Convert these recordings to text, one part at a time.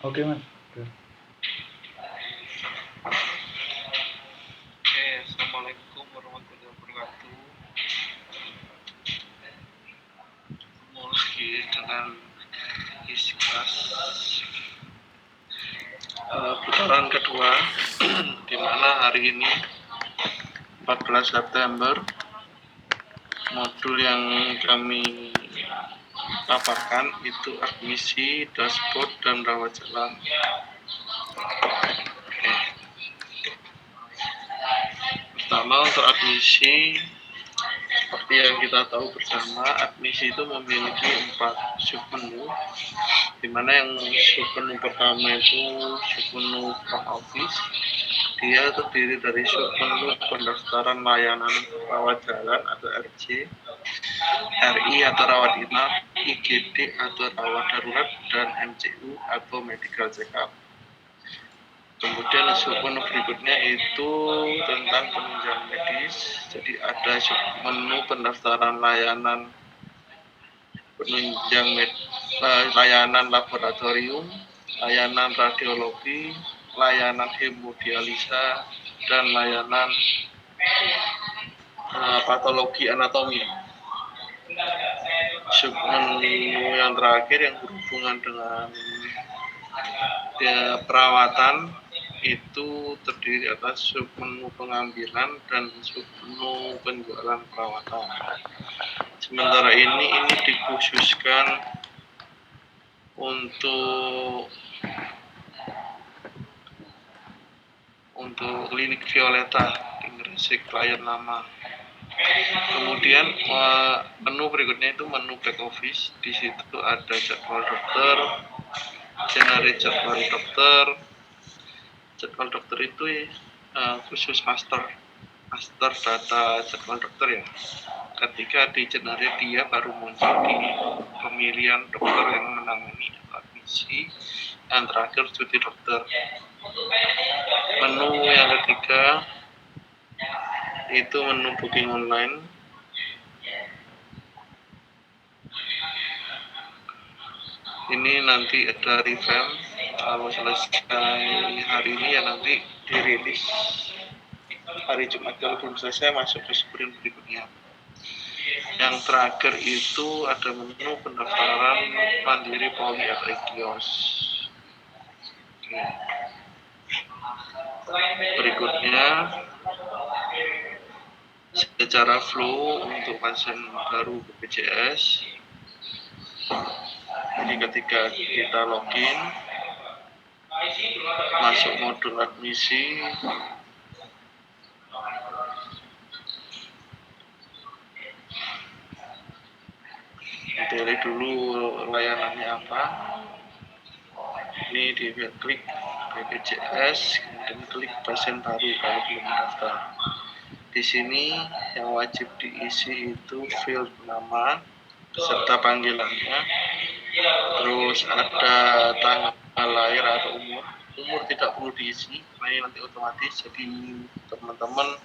Oke mas. Oke. Assalamualaikum warahmatullahi wabarakatuh. Mulai dengan isi kelas putaran kedua, di mana hari ini 14 September modul yang kami paparkan itu admisi, dashboard, dan rawat jalan. Pertama untuk admisi, seperti yang kita tahu bersama, admisi itu memiliki 4 submenu, di mana yang submenu pertama itu submenu front office. Dia terdiri dari submenu pendaftaran layanan rawat jalan atau RJ, RI atau rawat inap, IGD atau rawat darurat, dan MCU atau medical check-up. Kemudian submenu berikutnya itu tentang penunjang medis. Jadi ada submenu pendaftaran layanan penunjang layanan laboratorium, layanan radiologi, layanan hemodialisa, dan layanan patologi anatomi. Submenu yang terakhir yang berhubungan dengan perawatan itu terdiri atas submenu pengambilan dan submenu penjualan perawatan. Sementara ini dikhususkan untuk klinik Violeta di Gresik klien lama. Kemudian menu berikutnya itu menu back office. Di situ ada jadwal dokter, generate jadwal dokter. Jadwal dokter itu khusus master data jadwal dokter ya. Ketika di generate dia baru muncul di pemilihan dokter yang menangani admisi. Yang terakhir cuti dokter. Menu yang ketiga itu menu booking online. Ini nanti ada revamp, kalau selesai hari ini ya nanti dirilis hari Jumat. Kalau belum selesai masuk ke sprint berikutnya. Yang terakhir itu ada menu pendaftaran mandiri poli atau kios. Berikutnya secara flow untuk pasien baru BPJS. Jadi ketika kita login, masuk modul admisi, pilih dulu layanannya apa. Ini di klik BPJS, kemudian klik pasien baru kalau belum mendaftar. Di sini yang wajib diisi itu field nama serta panggilannya, terus ada tanggal lahir atau umur. Umur tidak perlu diisi, ini nanti otomatis. Jadi teman-teman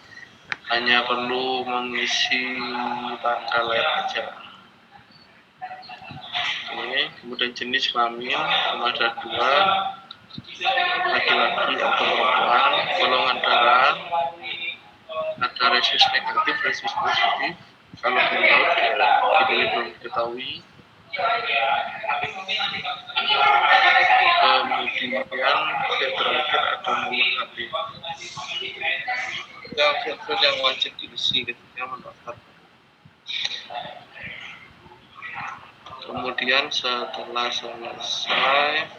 hanya perlu mengisi tanggal lahir aja. Oke, kemudian jenis kelamin ada 2, laki-laki atau perempuan, golongan darah, ada resus negatif, resus positif. Kalau belum tahu, dipilih belum diketahui. Kemudian yang terakhir ada nomor HP. Field yang wajib diisi ketika mendaftar. Kemudian setelah selesai,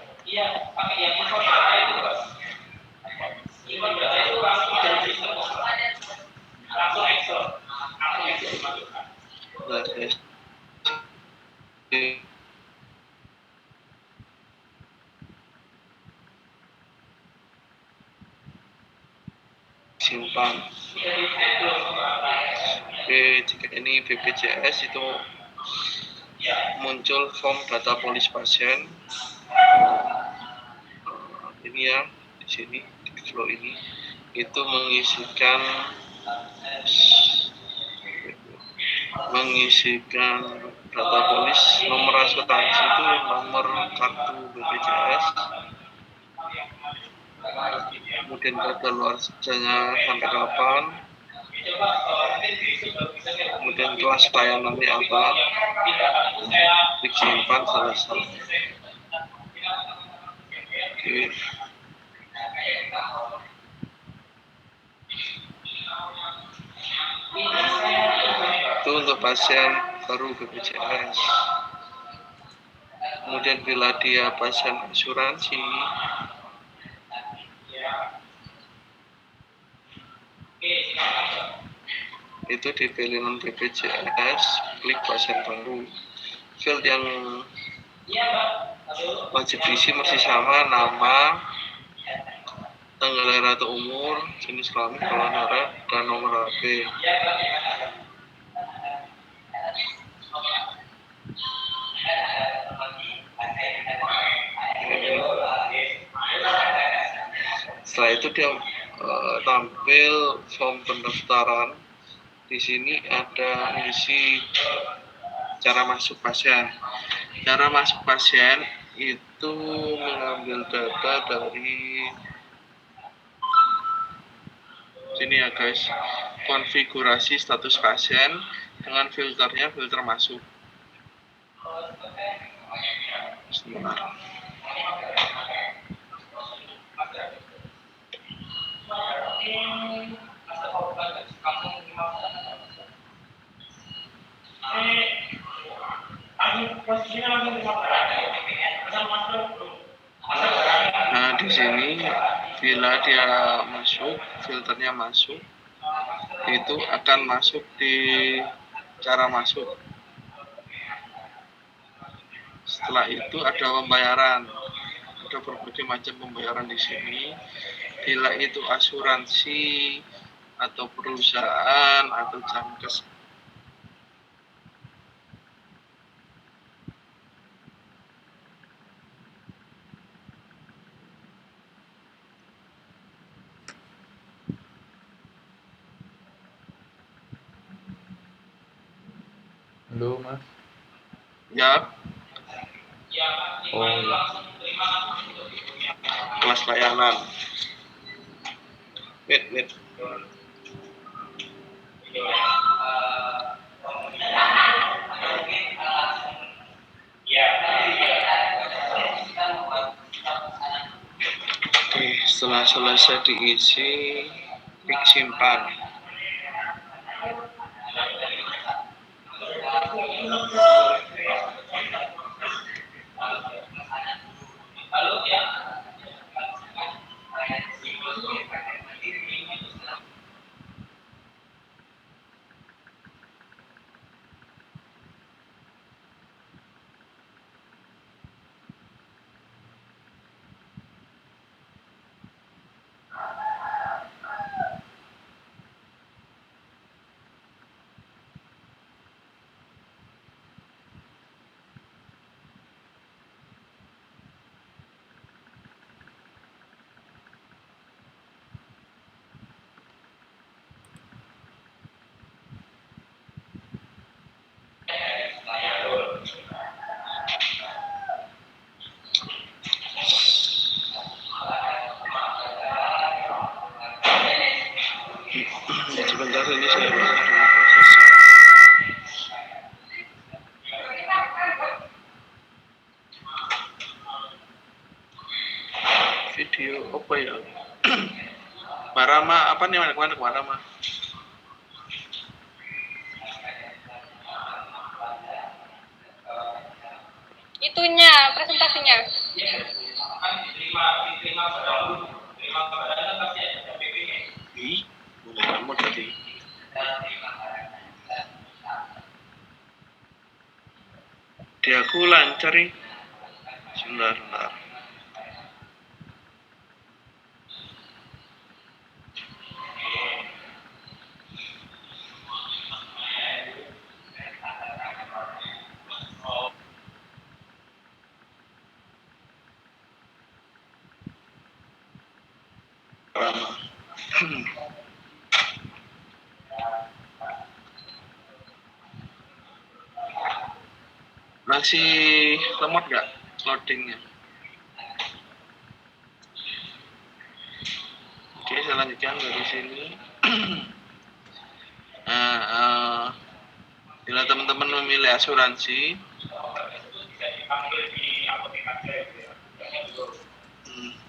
simpan. Oke, jika ini BPJS itu muncul form data polis pasien. Ini ya, di sini di flow ini itu mengisikan data polis, nomor asuransi itu nomor kartu BPJS, kemudian kadaluarsanya sampai kapan, kemudian kelas layanannya apa, klik simpan, selesai. Oke. Itu untuk pasien baru BPJS. Kemudian bila dia pasien asuransi, itu dipilih non BPJS, klik pasien baru. Field yang wajib diisi masih sama, nama, tanggal lahir atau umur, jenis kelamin, golongan darah, dan nomor HP. Setelah itu dia tampil form pendaftaran. Di sini ada mengisi cara masuk pasien. Cara masuk pasien itu mengambil data dari sini ya guys, konfigurasi status pasien dengan filternya filter masuk. Sebentar. Nah, di sini bila dia masuk, filternya masuk, itu akan masuk di cara masuk. Setelah itu ada pembayaran, ada berbagai macam pembayaran di sini. Bila itu asuransi atau perusahaan atau jamkes. Halo Mas. Ya. Oh ya. Kelas layanan. Wait. Oke, setelah selesai diisi, klik simpan. Sebentar, ini saya ulang dulu prosesnya. Video apa ya? Marama apa nih, mana Marama? Itunya presentasinya. Ih, mulai kamu tadi. Dia aku lancar nih. Sebentar. Masih lemot nggak loadingnya? Oke, saya lanjutkan dari sini. Bila teman-teman memilih asuransi,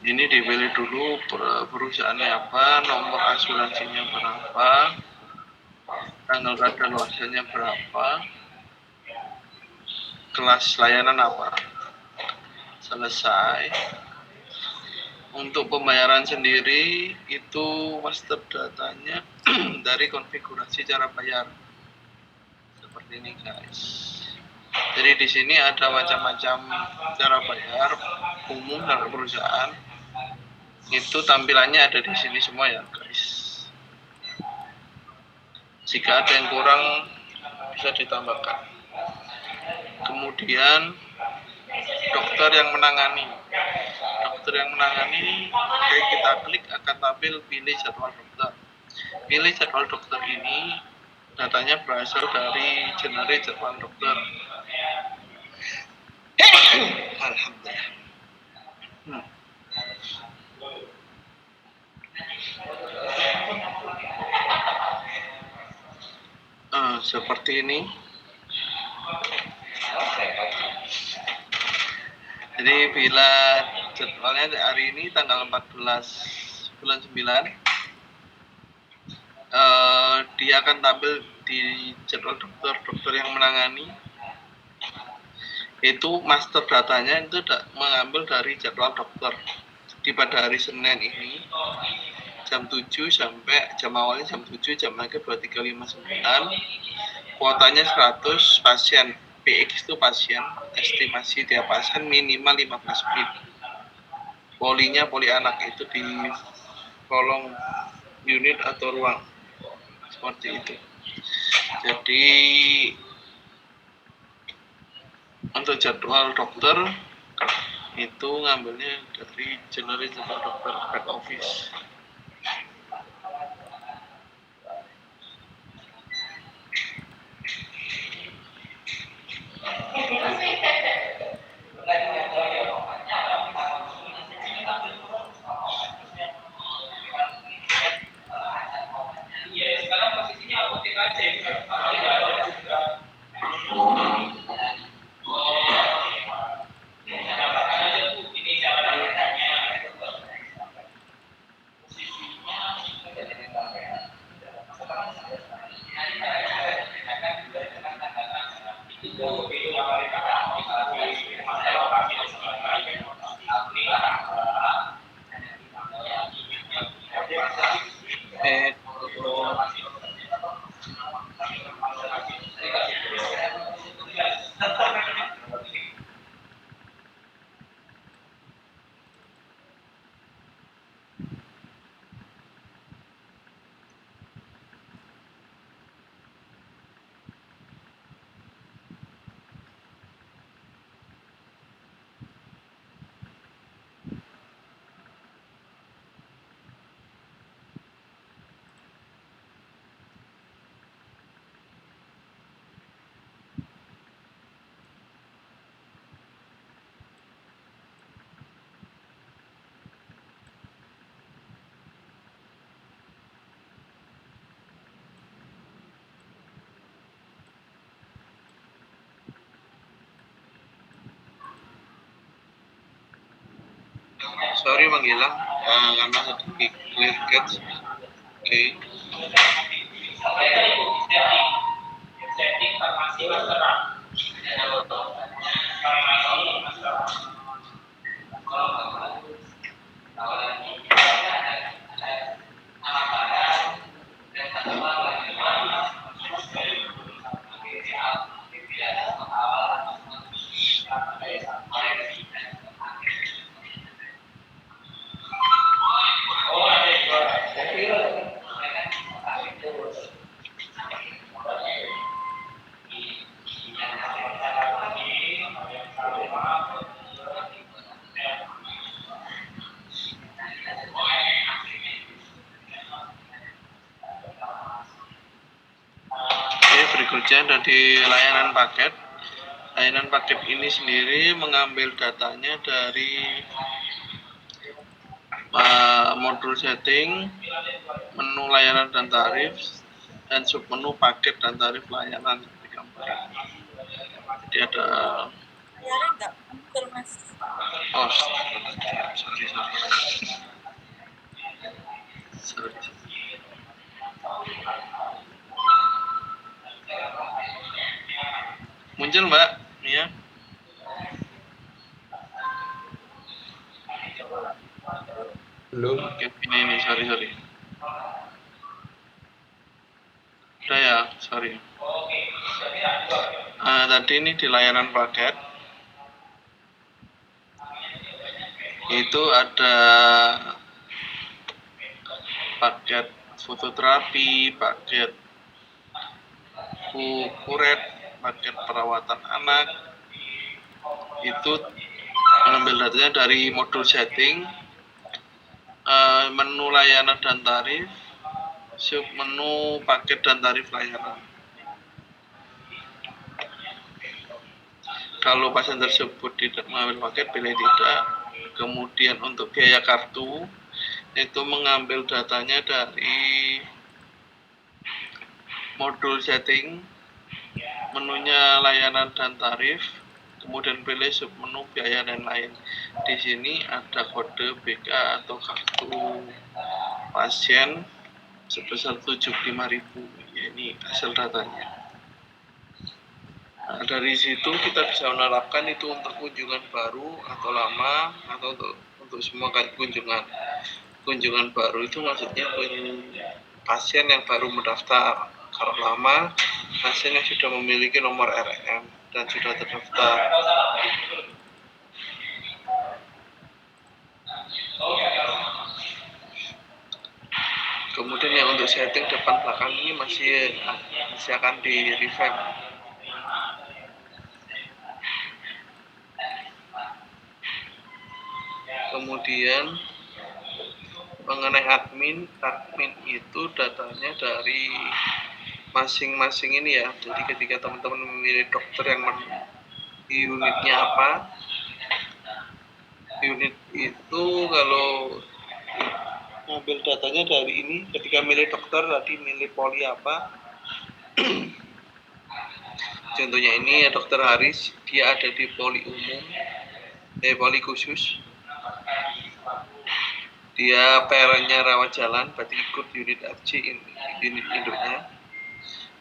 ini dipilih dulu perusahaannya apa, nomor asuransinya berapa, tanggal kadaluarsanya berapa, kelas layanan apa. Selesai. Untuk pembayaran sendiri itu master datanya dari konfigurasi cara bayar seperti ini guys. Jadi di sini ada macam-macam cara bayar umum dari perusahaan. Itu tampilannya ada di sini semua ya guys. Jika ada yang kurang bisa ditambahkan. Kemudian dokter yang menangani. Dokter yang menangani, oke, kita klik akan tampil pilih jadwal dokter. Pilih jadwal dokter ini datanya berasal dari generate jadwal dokter. Alhamdulillah. Seperti ini. Jadi bila jadwalnya hari ini tanggal 14 bulan 9, dia akan tampil di jadwal dokter yang menangani. Itu master datanya itu mengambil dari jadwal dokter. Jadi pada hari Senin ini jam 7 sampai jam awalnya jam 7, jam akhir 23.59, kuotanya 100 pasien. PX itu pasien, estimasi tiap pasien minimal 15 menit. Polinya poli anak itu di kolom unit atau ruang. Seperti itu. Jadi untuk jadwal dokter itu ngambilnya dari generate jadwal dokter back office. Sorry menghilang karena sedikit clear catch. Oke. Setting farmasi masteran. Berikutnya ada di layanan paket. Layanan paket ini sendiri mengambil datanya dari modul setting, menu layanan dan tarif, dan submenu paket dan tarif layanan digambar. Jadi ada oh sorry. Muncul Mbak ya. Belum. Oke, ini sorry. Udah ya, sorry. Tadi ini di layanan paket itu ada paket fototerapi, paket kuret, paket perawatan anak. Itu mengambil datanya dari modul setting, menu layanan dan tarif, submenu paket dan tarif layanan. Kalau pasien tersebut tidak mengambil paket, pilih tidak. Kemudian untuk biaya kartu itu mengambil datanya dari modul setting, menunya layanan dan tarif, kemudian pilih submenu biaya dan lain. Di sini ada kode BK atau kartu pasien sebesar 75.000. Ya, ini hasil datanya. Nah, dari situ kita bisa menerapkan itu untuk kunjungan baru atau lama, atau untuk semua kunjungan baru itu maksudnya pasien yang baru mendaftar. Kalau lama, pasien yang sudah memiliki nomor RM dan sudah terdaftar. Kemudian yang untuk setting depan belakang ini masih akan di revamp. Kemudian mengenai admin itu datanya dari masing-masing ini ya. Jadi ketika teman-teman memilih dokter yang di unitnya apa, unit itu kalau ngambil datanya dari ini, ketika milih dokter tadi milih poli apa. Contohnya ini ya dokter Haris, dia ada di poli umum, poli khusus. Dia PR-nya rawat jalan, berarti ikut unit FC, unit induknya.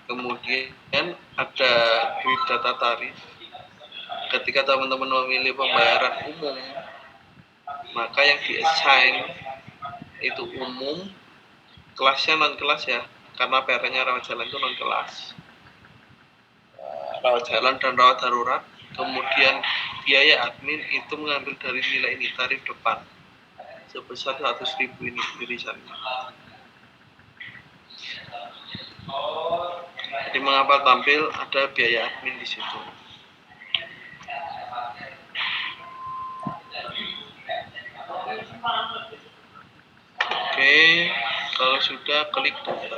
Kemudian ada grid data tarif. Ketika teman-teman memilih pembayaran umum, maka yang di-assign itu umum, kelasnya non-kelas ya, karena PR-nya rawat jalan itu non-kelas. Rawat jalan dan rawat darurat. Kemudian biaya admin itu mengambil dari nilai ini, tarif depan sebesar 100.000 ini irisannya. Jadi mengapa tampil ada biaya admin di situ. Oke, kalau sudah klik daftar.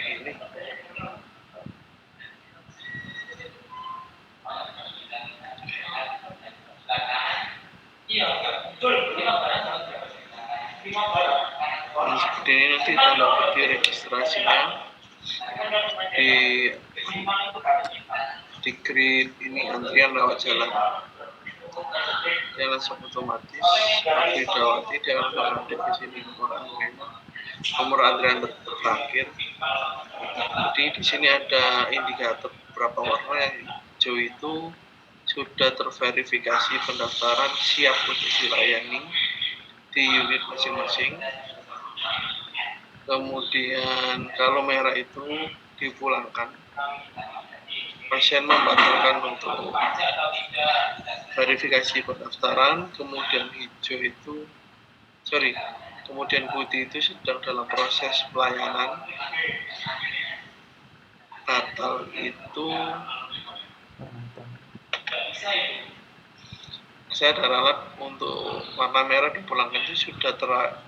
Ini. Nah, seperti ini nanti tanda bukti registrasinya di grid ini antrian rawat jalan. Dia langsung otomatis Fridawati dia akan mengupdate di sini nomor antrian terakhir. Jadi di sini ada indikator beberapa warna. Yang hijau itu sudah terverifikasi pendaftaran siap untuk dilayani di unit masing-masing. Kemudian kalau merah itu dipulangkan, pasien membatalkan untuk verifikasi pendaftaran. Kemudian hijau itu kemudian putih itu sedang dalam proses pelayanan. Batal itu saya ada ralat untuk warna merah dipulangkan itu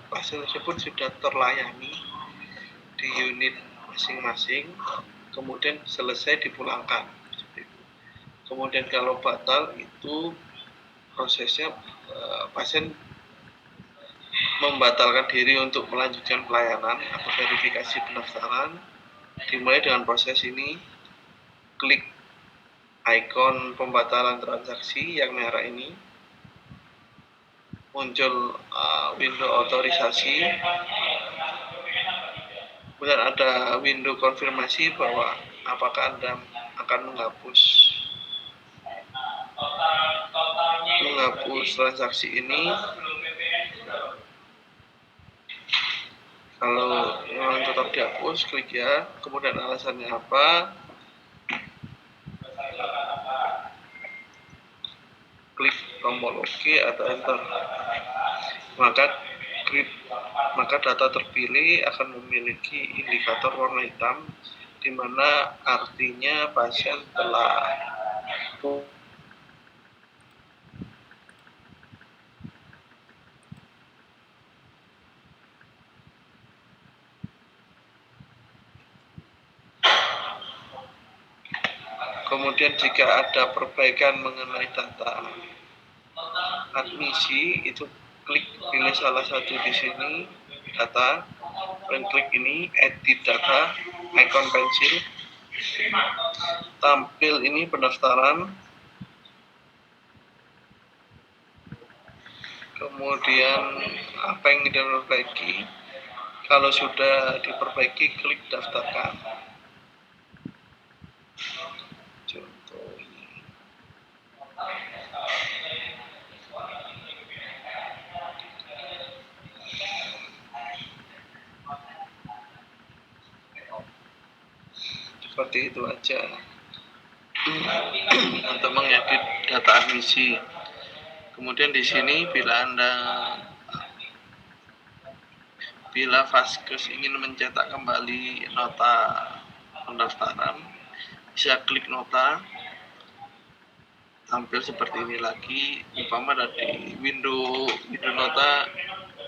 pasien tersebut sudah terlayani di unit masing-masing, kemudian selesai dipulangkan. Kemudian kalau batal itu prosesnya pasien membatalkan diri untuk melanjutkan pelayanan atau verifikasi pendaftaran. Dimulai dengan proses ini, klik ikon pembatalan transaksi yang merah ini, muncul window otorisasi, kemudian ada window konfirmasi bahwa apakah Anda akan menghapus transaksi ini. Kalau memang tetap dihapus, klik ya, kemudian alasannya apa, klik tombol OK atau enter. Maka data terpilih akan memiliki indikator warna hitam, di mana artinya pasien telah kemudian jika ada perbaikan mengenai data admisi, itu klik pilih salah satu di sini data, dan klik ini edit data, icon pensil, tampil ini pendaftaran, kemudian apa yang ingin diperbaiki. Kalau sudah diperbaiki, klik daftarkan. Contoh ini. Seperti itu aja untuk mengedit data admisi. Kemudian di sini bila Vaskes ingin mencetak kembali nota pendaftaran, bisa klik nota, tampil seperti ini lagi. Umpama dari window nota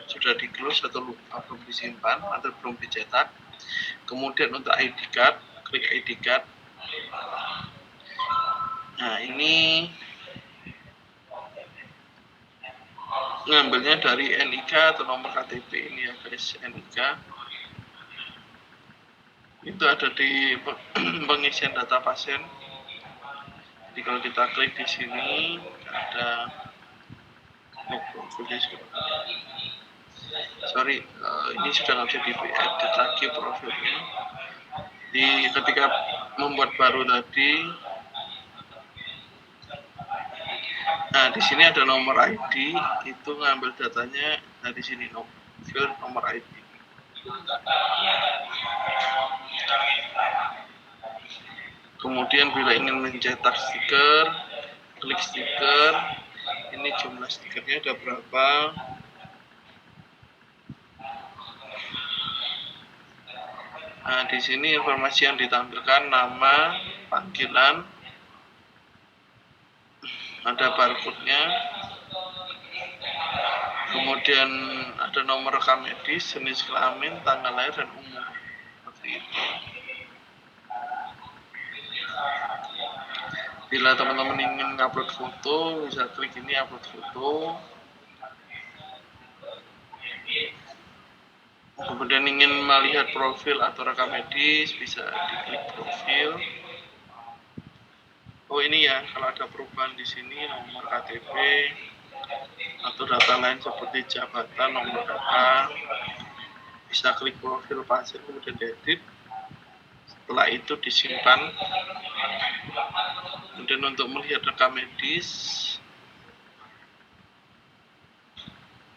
sudah di close atau belum disimpan atau belum dicetak. Kemudian untuk ID card, klik ID card. Nah, ini ngambilnya dari NIK atau nomor KTP ini ya guys, NIK. Itu ada di pengisian data pasien. Jadi kalau kita klik di sini ada ini sudah nggak bisa diedit lagi profilnya. Ketika membuat baru tadi, nah di sini ada nomor ID, itu ngambil datanya dari sini, nomor ID. Kemudian bila ingin mencetak stiker, klik stiker. Ini jumlah stikernya ada berapa. Nah, di sini informasi yang ditampilkan nama, panggilan, ada barcode-nya. Kemudian ada nomor rekam medis, jenis kelamin, tanggal lahir, dan umur. Seperti itu. Bila teman-teman ingin upload foto, bisa klik ini upload foto. Kemudian ingin melihat profil atau rekam medis, bisa diklik profil. Oh ini ya, kalau ada perubahan di sini nomor KTP atau data lain seperti jabatan, nomor data, bisa klik profil pasien kemudian diedit. Setelah itu disimpan. Kemudian untuk melihat rekam medis,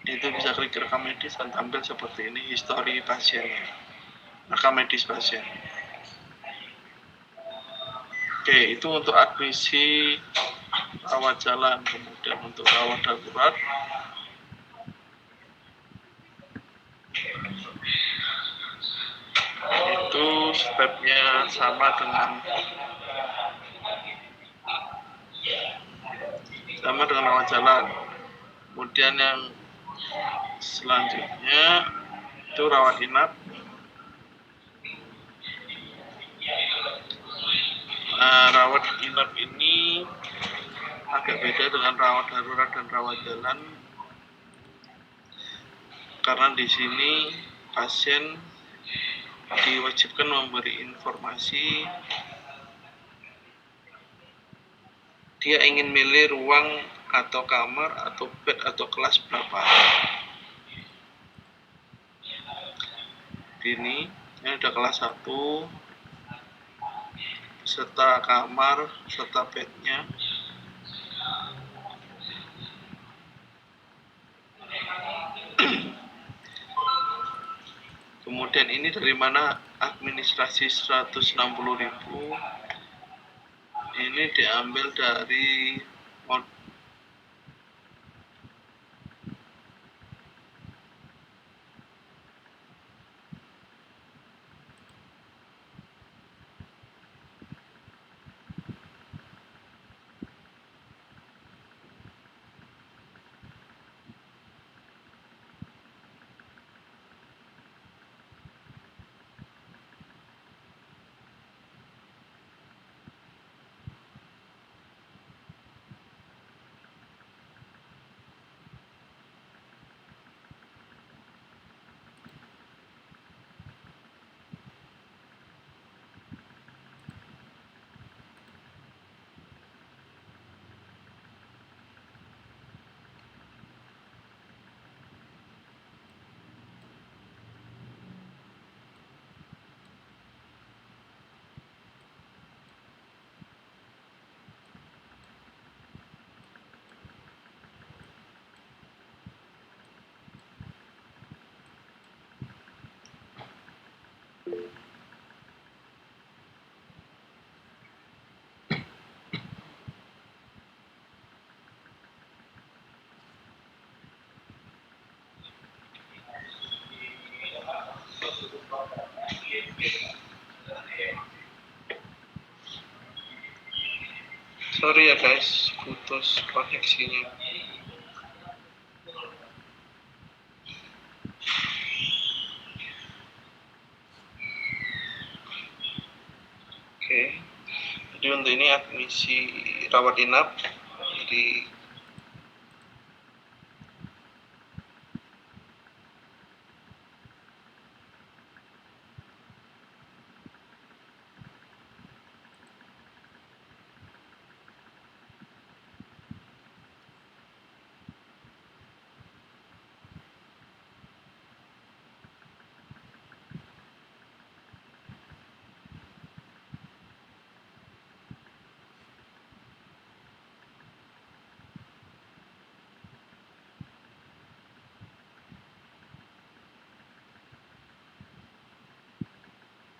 itu bisa klik rekam medis dan tampil seperti ini histori pasiennya, rekam medis pasien. Oke, itu untuk admisi rawat jalan. Kemudian untuk rawat darurat, itu stepnya sama dengan rawat jalan. Kemudian yang selanjutnya itu rawat inap. Rawat inap ini agak beda dengan rawat darurat dan rawat jalan, karena di sini pasien diwajibkan memberi informasi dia ingin milih ruang atau kamar atau bed atau kelas berapa. Ini ada kelas 1 serta kamar serta bednya. Kemudian ini dari mana administrasi 160.000? Ini diambil dari sorry ya guys, putus koneksinya. Oke, jadi untuk ini admisi rawat inap. Jadi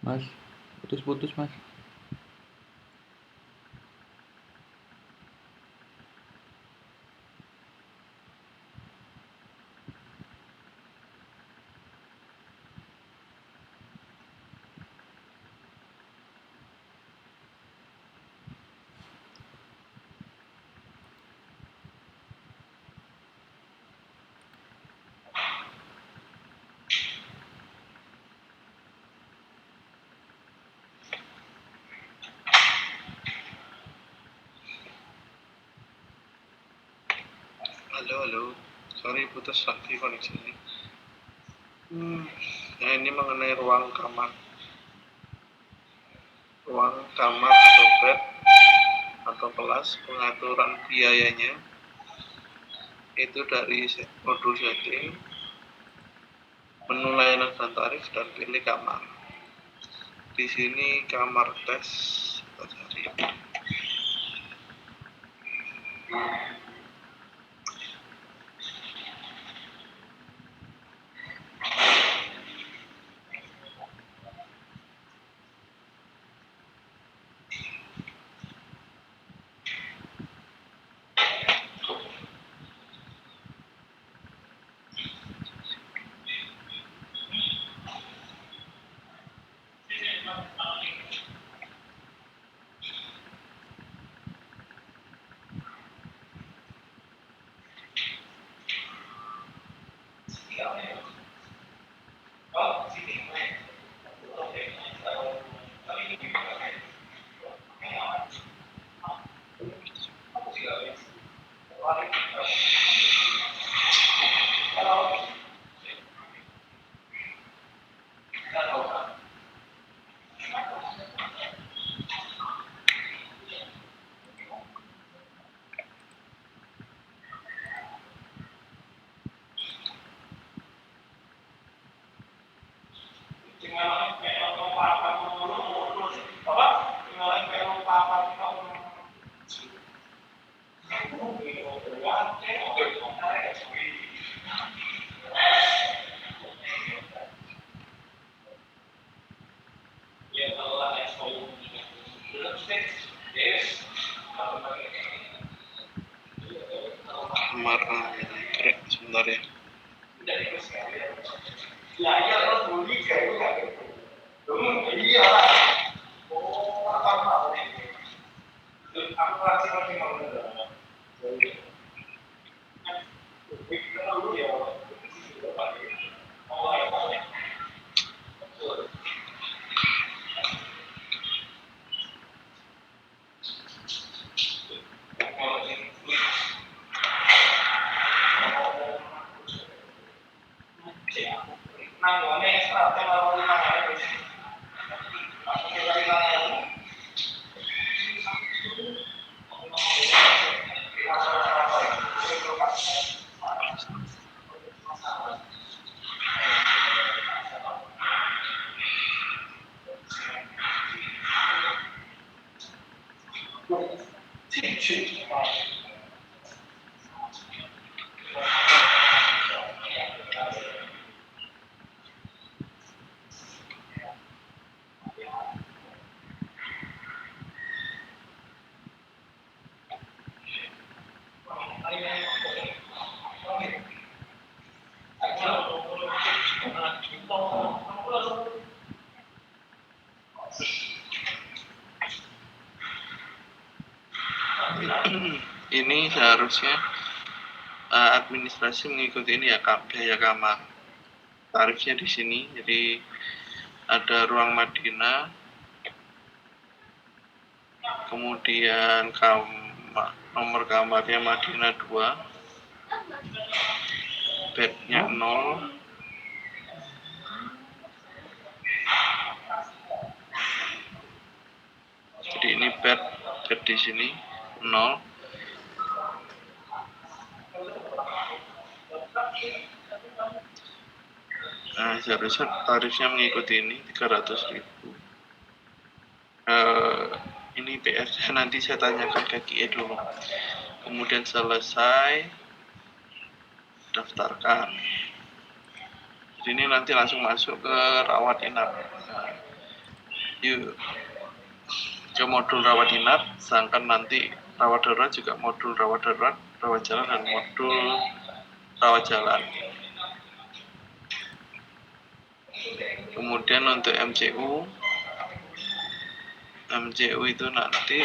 Mas, putus-putus mas. halo, sorry putus lagi koneksi ini. Nah ini mengenai ruang kamar atau bed atau kelas, pengaturan biayanya itu dari modul setting, menu layanan dan tarif, dan pilih kamar. Di sini kamar tes kita cari. Ini seharusnya administrasi mengikuti ini ya, biaya kamar. Tarifnya di sini, jadi ada ruang Madinah, kemudian nomor kamarnya Madinah 2, bednya 0, jadi ini bed di sini 0. Nah, seharusnya tarifnya mengikuti ini 300.000. Ini PR-nya nanti saya tanyakan ke QE dulu. Kemudian selesai, daftarkan. Jadi ini nanti langsung masuk ke rawat inap. Nah, yuk ke modul rawat inap, sedangkan nanti rawat darurat juga modul rawat darurat, rawat jalan, dan modul rawat jalan. Kemudian untuk MCU itu nanti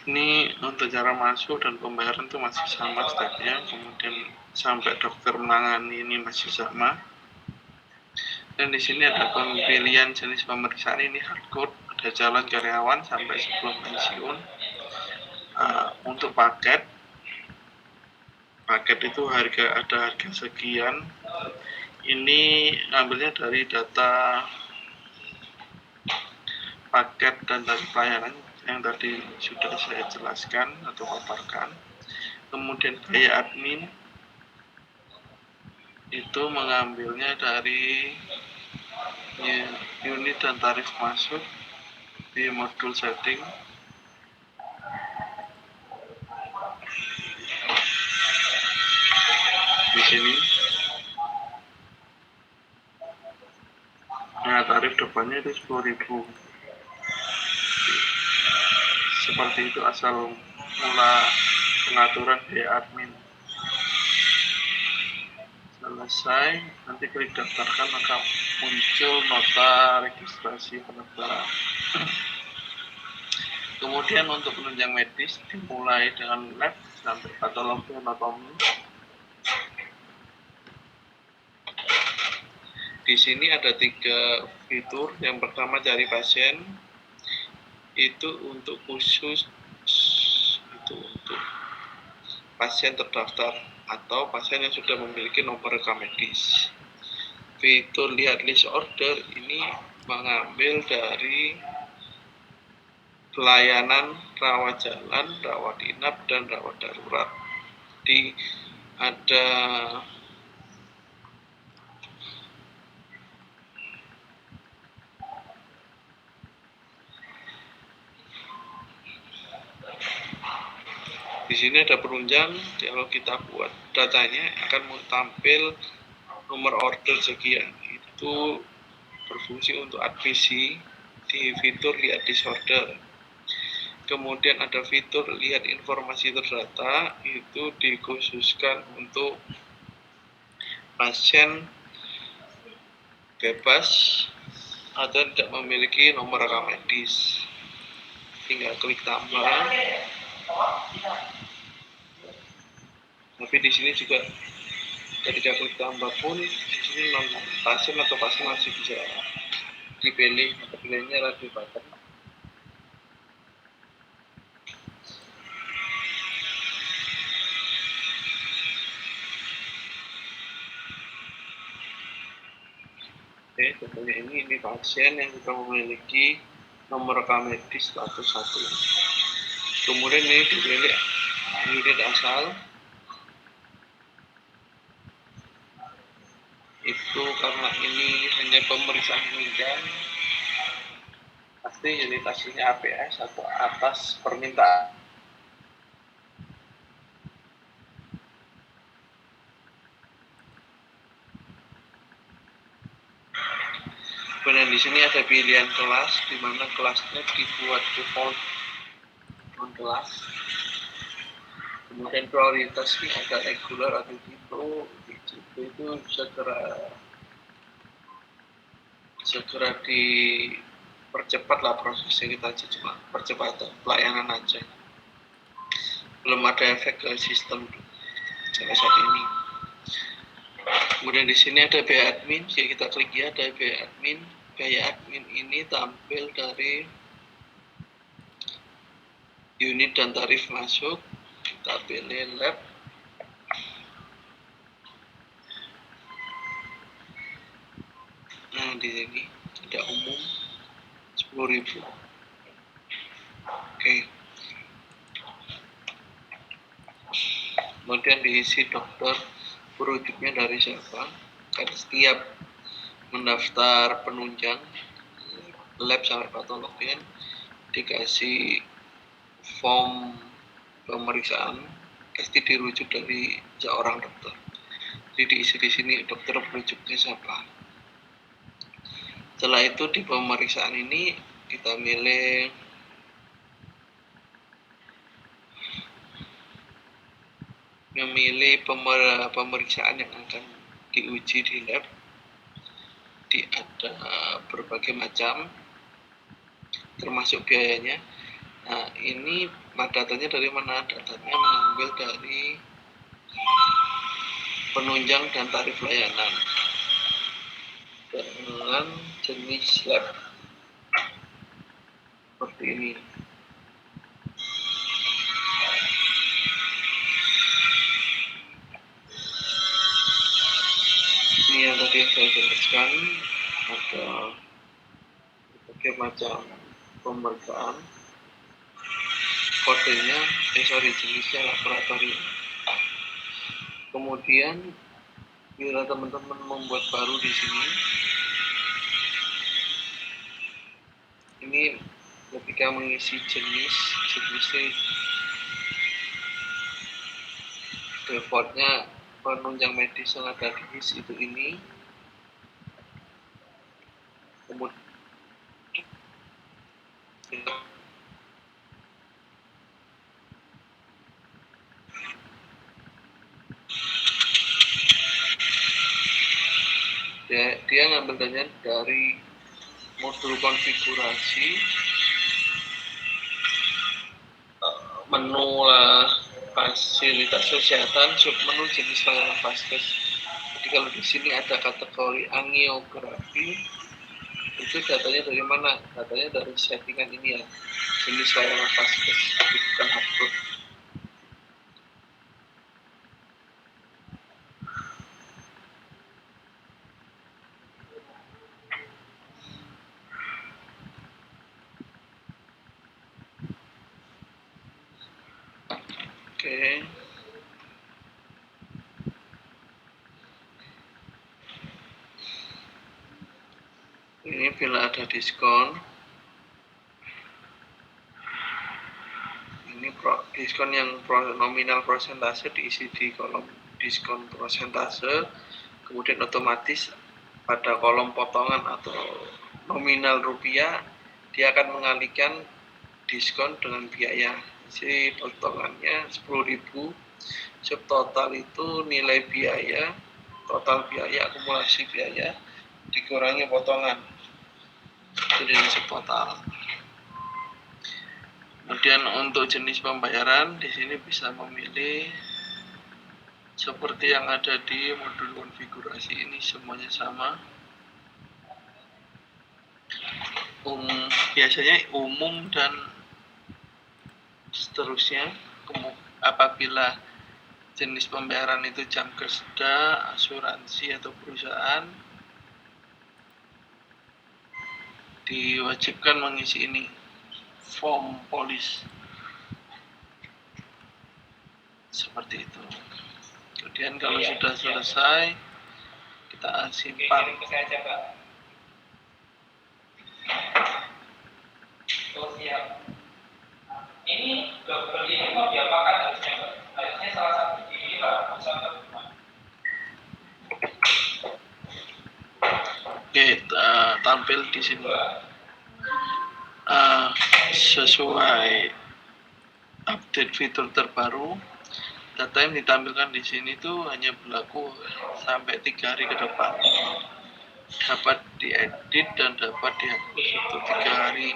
ini untuk cara masuk dan pembayaran itu masih sama stepnya, kemudian sampai dokter menangani ini masih sama. Dan di sini ada pemilihan jenis pemeriksaan, ini hardcode, ada calon karyawan sampai sebelum pensiun. Untuk paket itu ada harga sekian. Ini ambilnya dari data paket dan dari pelayanan yang tadi sudah saya jelaskan atau paparkan. Kemudian biaya admin itu mengambilnya dari unit dan tarif masuk di modul setting. Di sini. Nah, tarif depannya itu 10.000. Seperti itu asal mula pengaturan biaya admin. Selesai, nanti klik daftarkan, maka muncul nota registrasi penerbangan. Kemudian untuk penunjang medis dimulai dengan lab sampai patologi anatomi. Di sini ada 3 fitur. Yang pertama cari pasien, itu untuk khusus itu untuk pasien terdaftar atau pasien yang sudah memiliki nomor rekam medis. Fitur lihat list order ini mengambil dari pelayanan rawat jalan, rawat inap, dan rawat darurat. Di ada di sini ada penunjang. Kalau kita buat datanya akan tampil nomor order sekian. Itu berfungsi untuk admisi di fitur lihat disorder. Kemudian ada fitur lihat informasi terdata, itu dikhususkan untuk pasien bebas atau tidak memiliki nomor rekam medis. Tinggal klik tambah. Tapi di sini juga ketika klik tambah pun di sini non pasien atau pasien masih bisa dipilih. Pilihnya lagi button. Oke, contohnya ini pasien yang sudah memiliki nomor rekam medis status 1. Kemudian ini dipilih unit asal. Itu karena ini hanya pemeriksaan penunjang, pasti unit aslinya APS atau atas permintaan. Kemudian di sini ada pilihan kelas, di mana kelasnya dibuat default non kelas. Kemudian prioritas ini ada regular atau itu segera dipercepat lah prosesnya, kita aja cuma percepatan pelayanan aja. Belum ada efek ke sistem sampai saat ini. Kemudian di sini ada biaya admin, jadi kita klik ya, ada biaya admin. Biaya admin ini tampil dari unit dan tarif masuk. Kita pilih lab. Nah, di sini ada umum 10.000. Oke. Kemudian diisi dokter, merujuknya dari siapa. Kan setiap mendaftar penunjang lab sampai patologen dikasih form pemeriksaan, pasti dirujuk dari seorang dokter. Jadi diisi di sini dokter merujuknya siapa. Setelah itu di pemeriksaan ini kita memilih pemeriksaan yang akan diuji di lab. Ada berbagai macam, termasuk biayanya. Nah, ini datanya dari mana? Datanya mengambil dari penunjang dan tarif layanan dengan jenis lab seperti ini. Ini yang tadi saya jelaskan, ada berbagai macam pemeriksaan, kodenya, jenisnya laboratorium. Kemudian bila teman-teman membuat baru di sini, ini ketika mengisi jenisnya defaultnya penunjang medis yang ada di itu ini. Kemudian dia ngambil data dari modul konfigurasi, menu fasilitas kesehatan, submenu jenis layanan vaskes. Jadi kalau di sini ada kategori angiografi, Itu datanya dari mana? Datanya dari settingan ini ya, jenis layanan Fastcash, bukan upload. Oke. Ini bila ada diskon. Ini diskon yang nominal persentase diisi di kolom diskon persentase, kemudian otomatis pada kolom potongan atau nominal rupiah dia akan mengalihkan diskon dengan biaya. Jadi potongannya 10.000, subtotal itu nilai biaya, total biaya, akumulasi biaya dikurangi potongan, itu nilai subtotal. Kemudian untuk jenis pembayaran di sini bisa memilih seperti yang ada di modul konfigurasi ini, semuanya sama. Biasanya umum dan seterusnya. Apabila jenis pembayaran itu jam kerja, asuransi atau perusahaan, diwajibkan mengisi ini, form polis, seperti itu. Kemudian kalau sudah selesai, kita simpan. Ini double ini mau diapakan harusnya salah satu ini lah. Oke, tampil di sini sesuai update fitur terbaru. Data yang ditampilkan di sini tuh hanya berlaku sampai 3 hari ke depan. Dapat diedit dan dapat dihapus untuk 3 hari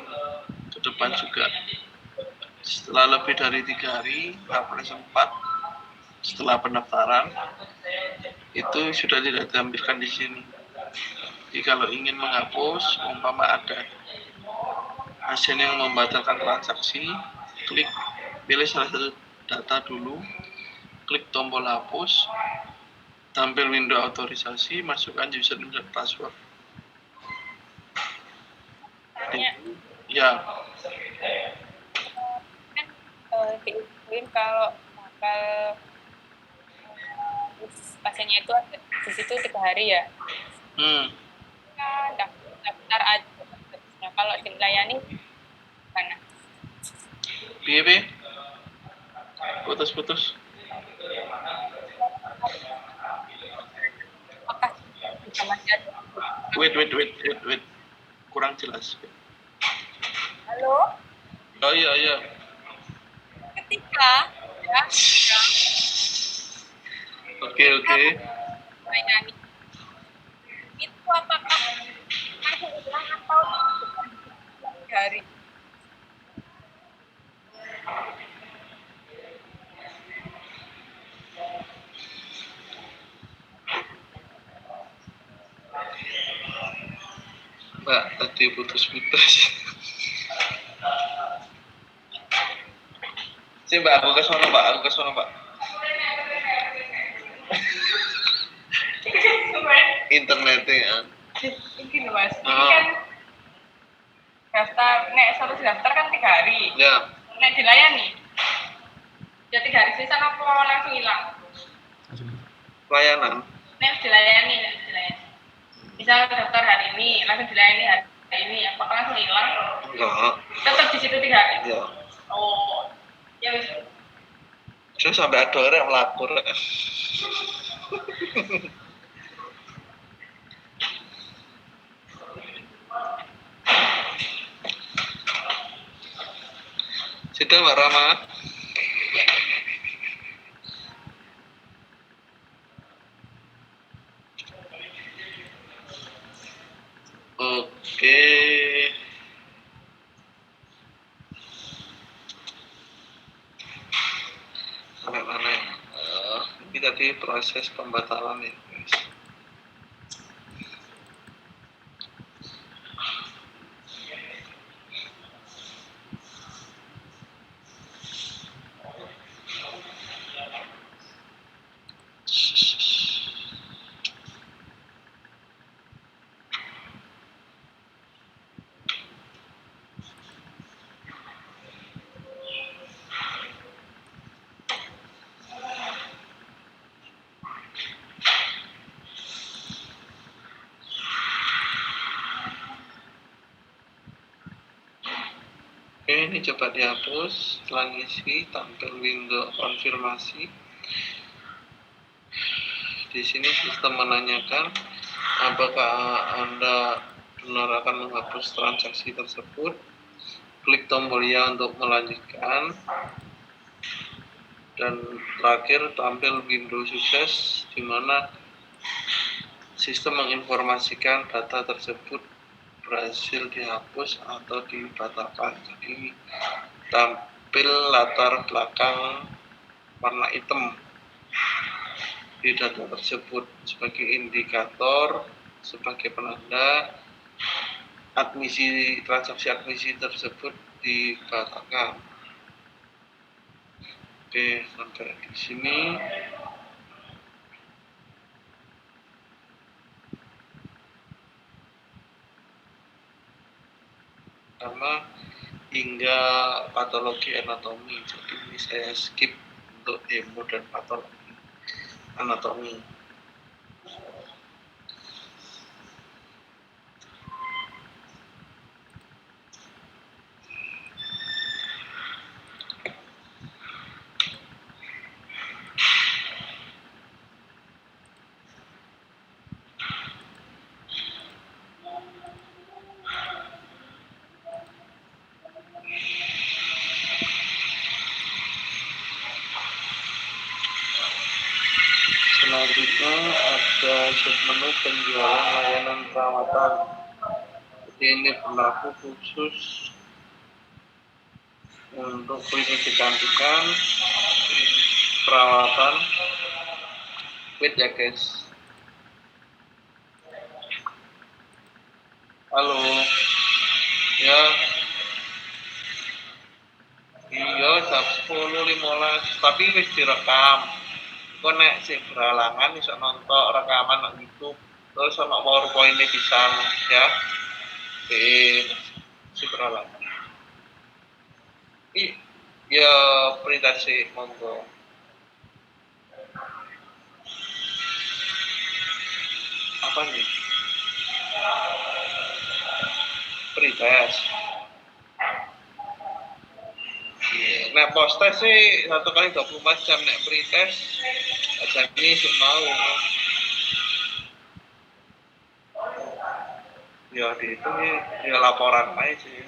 ke depan juga. Setelah lebih dari 3 hari, H+4 setelah pendaftaran itu sudah tidak ditampilkan di sini. Jadi kalau ingin menghapus, umpama ada hasil yang membatalkan transaksi, klik pilih salah satu data dulu, klik tombol hapus, tampil window otorisasi, masukkan username dan password. Ya. Diusulin kalau bakal pasiennya itu ada di situ 3 hari ya. Daftar aja. Nah, kalau dilayani mana? Piye? Putus. Apakah bisa masih ada? Wait. Kurang jelas. Halo? Oh iya. Ketika ya. Oke. Layani. Itu apakah masih ulang atau 3 hari? Mbak, tadi putus. Sih Mbak, aku ke sono Mbak. Internetnya ya. Ini loh Mas, ini kan daftar, harus daftar kan 3 hari. Ya. Dilayani. Ya 3 hari sisa apa langsung hilang? Pelayanan. Dilayani. Bisa daftar hari ini, langsung dilayani hari ini, apakah langsung hilang? Enggak. Tetap di situ 3 hari? Ya. Oh, ya wis. Terus sampai ada orang yang melapor. Sudah Mbak Rama. Oke. Sampai mana ya? Ini tadi proses pembatalan ya guys. Oke, ini coba dihapus. Setelah ngisi, tampil window konfirmasi. Di sini sistem menanyakan apakah Anda benar akan menghapus transaksi tersebut. Klik tombol ya untuk melanjutkan. Dan terakhir tampil window sukses di mana sistem menginformasikan data tersebut berhasil dihapus atau dibatalkan. Jadi tampil latar belakang warna hitam di data tersebut sebagai indikator, sebagai penanda transaksi admisi tersebut dibatalkan. Oke, sampai di sini. Sama hingga patologi anatomi. Jadi ini saya skip untuk demo dan patologi anatomi. Selanjutnya ada submenu penjualan layanan perawatan. Jadi ini berlaku khusus untuk klinik kecantikan, perawatan, wait ya guys. Halo, ya. Iya, jam 10.15, tapi wis direkam. Kok nek sing beralangan iso nonton rekaman nang YouTube, terus ono PowerPoint bisa ya. Si beralangan. Ya perintah sih monggo. Apa nih? Pretest. Nek post-test sih 1 kali 24 jam, nek pretest aja ini mau. Ya dihitung ya laporan aja sih.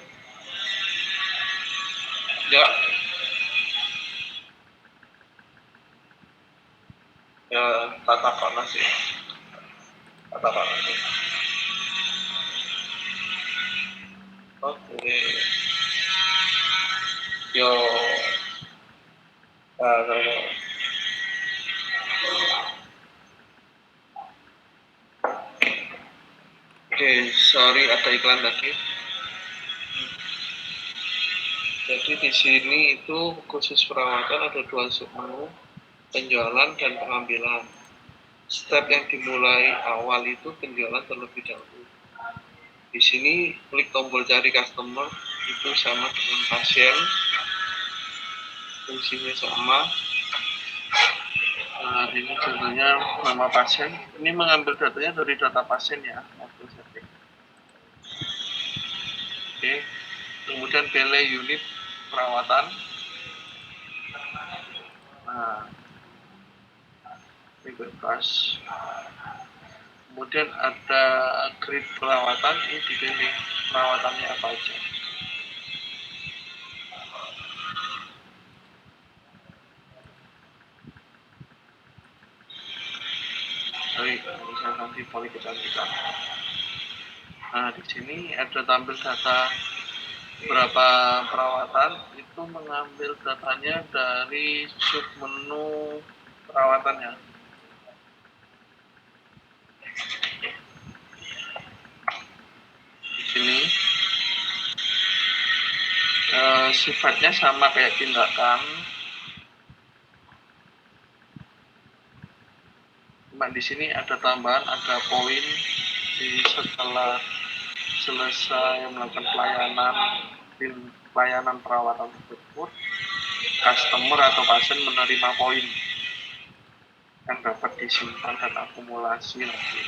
Ya. Ya tata kona sih. Tata kona sih. Oke. Yo. Oke, sorry ada iklan lagi. Jadi di sini itu khusus perawatan ada 2 submenu, penjualan dan pengambilan. Step yang dimulai awal itu penjualan terlebih dahulu. Di sini klik tombol cari customer itu sama dengan pasien, fungsinya sama. Nah, ini contohnya nama pasien. Ini mengambil datanya dari data pasien ya. Oke. Kemudian pilih unit perawatan. Nah, ini bebas. Kemudian ada grade perawatan, ini dipilih perawatannya apa aja. Baik, misalnya nanti poli kecantikan. Nah, di sini ada tampil data berapa perawatan, itu mengambil datanya dari submenu perawatannya. Di sini sifatnya sama kayak tindakan, cuma di sini ada tambahan, ada poin setelah selesai melakukan pelayanan perawatan tersebut, customer atau pasien menerima poin yang dapat disimpan dan akumulasi nanti.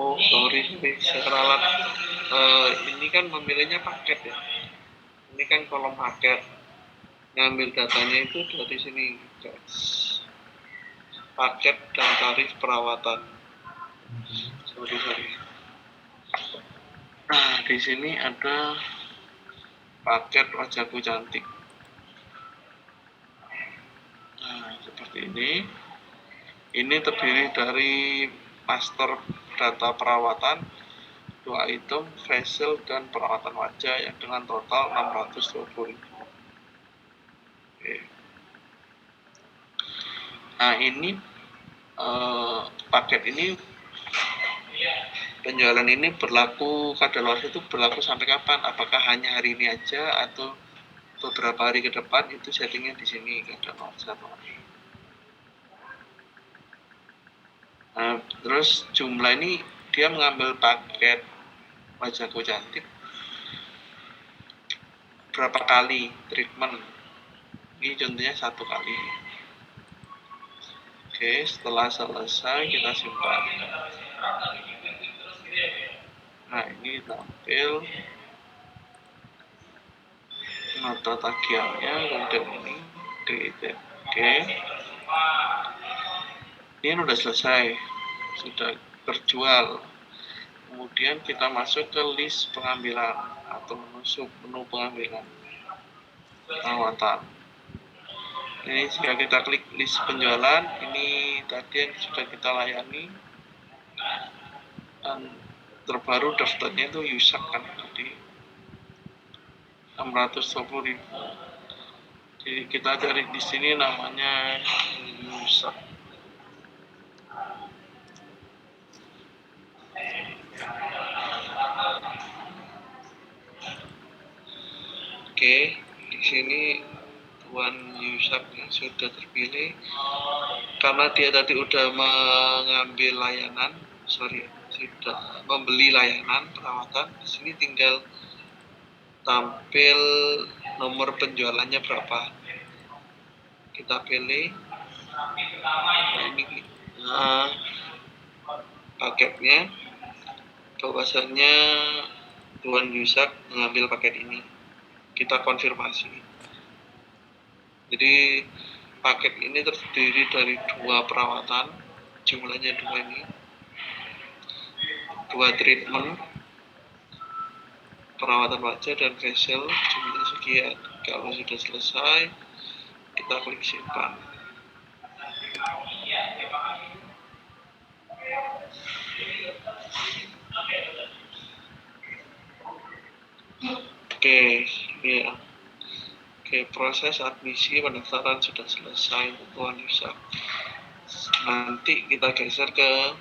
Oh sorry, saya keralat. Ini kan memilihnya paket ya. Ini kan kolom paket. Ngambil datanya itu dari sini, guys. Paket dan tarif perawatan. Sorry. Nah, di sini ada paket wajahku cantik. Nah, seperti ini. Ini terdiri dari master data perawatan, 2 item, facial, dan perawatan wajah yang dengan total 620.000. Oke. Nah, ini paket ini, penjualan ini berlaku, kadaluarsa itu berlaku sampai kapan? Apakah hanya hari ini aja atau beberapa hari ke depan? Itu settingnya di sini kadaluarsa. Nah, terus jumlah ini dia mengambil paket wajahku cantik berapa kali treatment. Ini contohnya 1 kali. Oke, setelah selesai kita simpan. Nah, ini tampil nota tagihannya, kemudian ini create. Oke, ini sudah selesai, sudah terjual. Kemudian kita masuk ke list pengambilan atau menu pengambilan perawatan. Ini jika kita klik list penjualan, ini tadi yang sudah kita layani, dan terbaru daftarnya itu Yusak kan tadi 620.000. Jadi kita cari di sini namanya Yusak. Oke, di sini Tuan Yusak yang sudah terpilih karena dia tadi udah mengambil layanan, sudah membeli layanan perawatan. Di sini tinggal tampil nomor penjualannya berapa. Kita pilih. Nah, ini paketnya. Bahwasannya Tuan Yusak mengambil paket ini. Kita konfirmasi. Jadi paket ini terdiri dari 2 perawatan, jumlahnya 2 ini. 2 treatment, perawatan wajah dan facial, jumlahnya sekian. Kalau sudah selesai, kita klik simpan. Oke, ya. Oke, proses admisi pendaftaran sudah selesai, Tuan Yusak. Nanti kita geser ke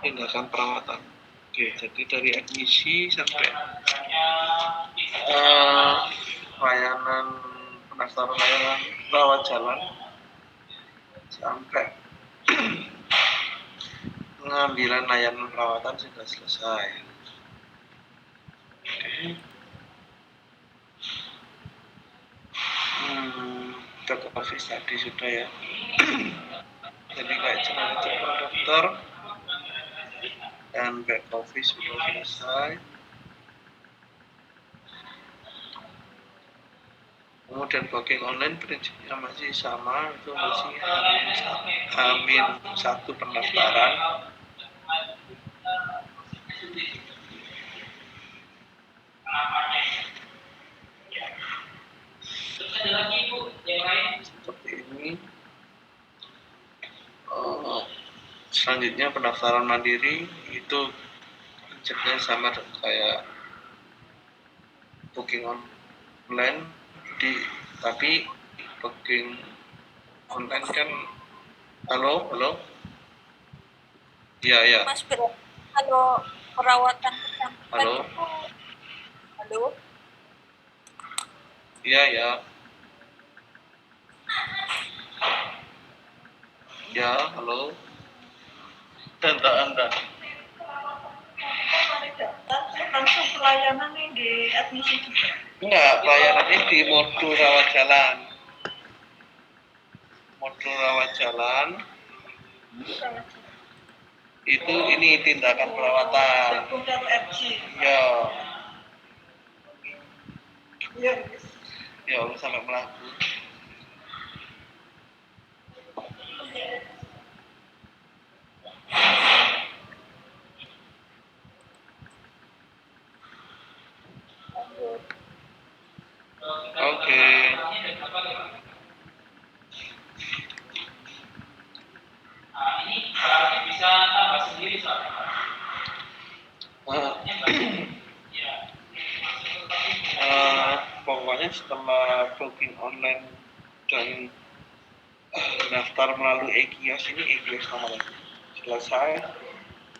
tindakan perawatan. Oke, jadi dari admisi sampai layanan pendaftaran layanan rawat jalan sampai pengambilan layanan perawatan sudah selesai. Oke. Back office tadi sudah ya. Jadi kayak cuma itu dokter dan back office sudah selesai. Kemudian booking online prinsipnya masih sama, itu masih H-1 pendaftaran. Seperti ini. Selanjutnya pendaftaran mandiri itu prinsipnya sama kayak booking online, tapi booking online kan. Halo, halo. Iya, iya. Mas Bro, kalau perawatan kecantikan Halo. itu, halo, Iya, ya. Ya, halo. Anda. mari daftar langsung pelayanan nih di admisi juga. Enggak, pelayanannya di modul rawat jalan. Modul rawat jalan itu ini tindakan perawatan. Sekunder FG. Ya, Ya, ya Allah sampai melaku. Oke. Ini berarti bisa tambah sendiri soalnya. Pokoknya setelah booking online dan daftar melalui e-kios ini e-kios namanya selesai,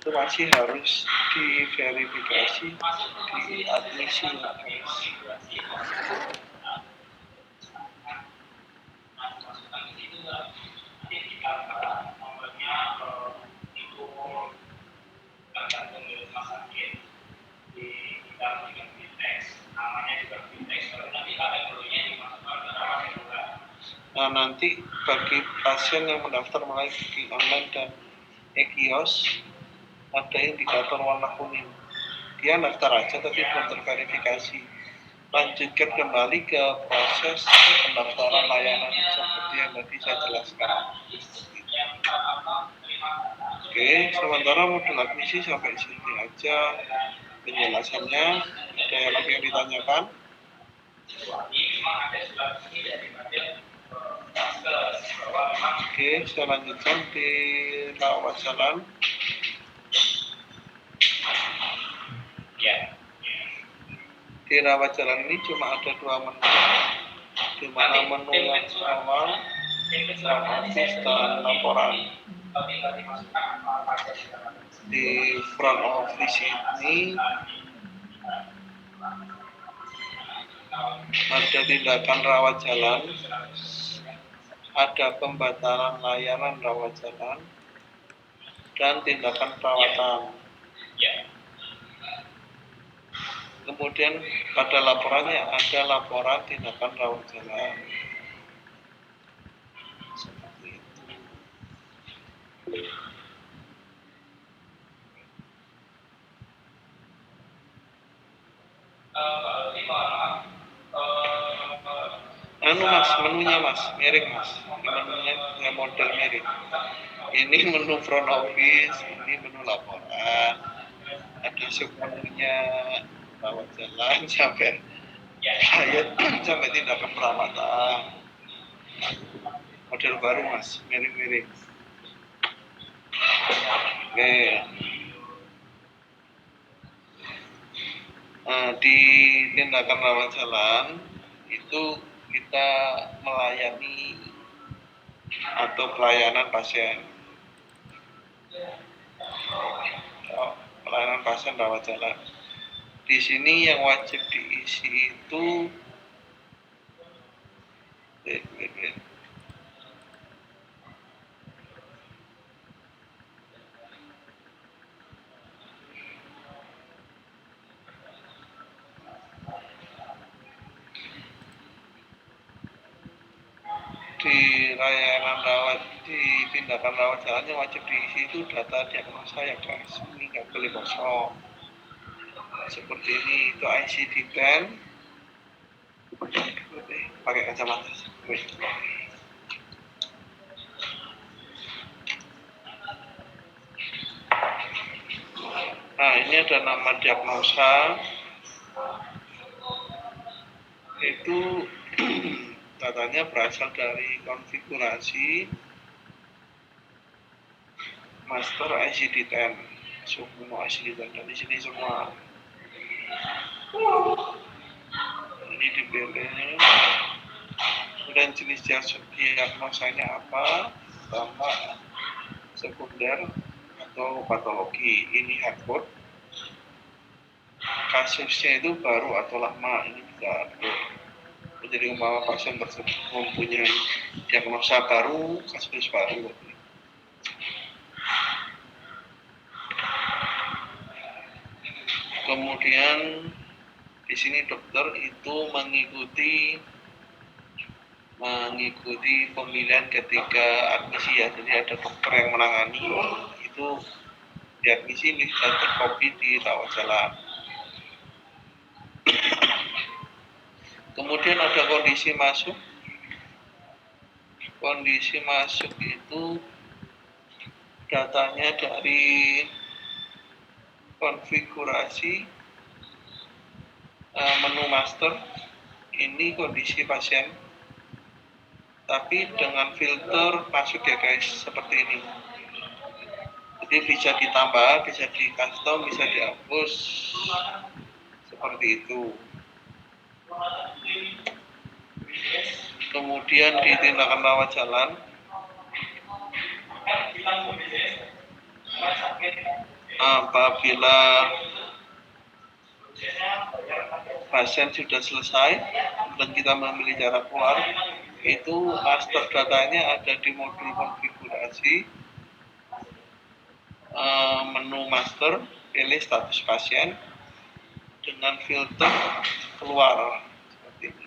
itu masih harus diverifikasi di admisi. Nah, nanti bagi pasien yang mendaftar melalui booking online dan e-kios ada indikator warna kuning. Dia daftar aja tapi belum terverifikasi. Lanjutkan kembali ke proses pendaftaran layanan seperti yang tadi saya jelaskan. Oke, sementara modul admisi sampai sini aja penjelasannya. Ada yang lagi yang ditanyakan? Oke, saya lanjutkan di rawat jalan. Di rawat jalan ini cuma ada 2 menu, di mana menu yang awal office dan laporan. Di front office ini ada tindakan rawat jalan, ada pembatalan layanan rawat jalan, dan tindakan perawatan. Kemudian pada laporannya ada laporan tindakan rawat jalan. Seperti itu. Mas, menunya mas, mirip mas. Ini menunya yang model mirip. Ini menu front office, ini menu laporan. Ada submenunya rawat jalan sampai sampai tindakan perawatan. Model baru mas, mirip-mirip. Oke. Nah, di tindakan rawat jalan itu kita melayani atau pelayanan pasien. Pelayanan pasien rawat jalan. Di sini yang wajib diisi itu di layanan rawat, di tindakan rawat jalan yang wajib diisi itu data diagnosa ya guys, ini nggak boleh kosong. Seperti ini, itu ICD-10. Pakai kacamata. Nah, ini ada nama diagnosa. Itu datanya berasal dari konfigurasi master ICD-10, semua ICD-10 dan di sini semua. Ini dipilih. Kemudian jenis diagnosanya apa? Pertama, sekunder atau patologi. Ini hardcode. Kasusnya itu baru atau lama, ini bisa menjadi umpama pasien tersebut mempunyai diagnosa baru, kasus baru. Kemudian di sini dokter itu mengikuti pemilihan ketika admisi ya. Jadi ada dokter yang menangani, itu diadmisi ini bisa terkopi di rawat jalan. Kemudian ada kondisi masuk. Kondisi masuk itu datanya dari konfigurasi menu master. Ini kondisi pasien, tapi dengan filter masuk ya guys, seperti ini. Jadi bisa ditambah, bisa di custom, bisa dihapus, seperti itu. Kemudian di tindakan rawat jalan, apabila pasien sudah selesai dan kita memilih cara keluar, itu master datanya ada di modul konfigurasi, menu master, pilih status pasien dengan filter keluar seperti ini.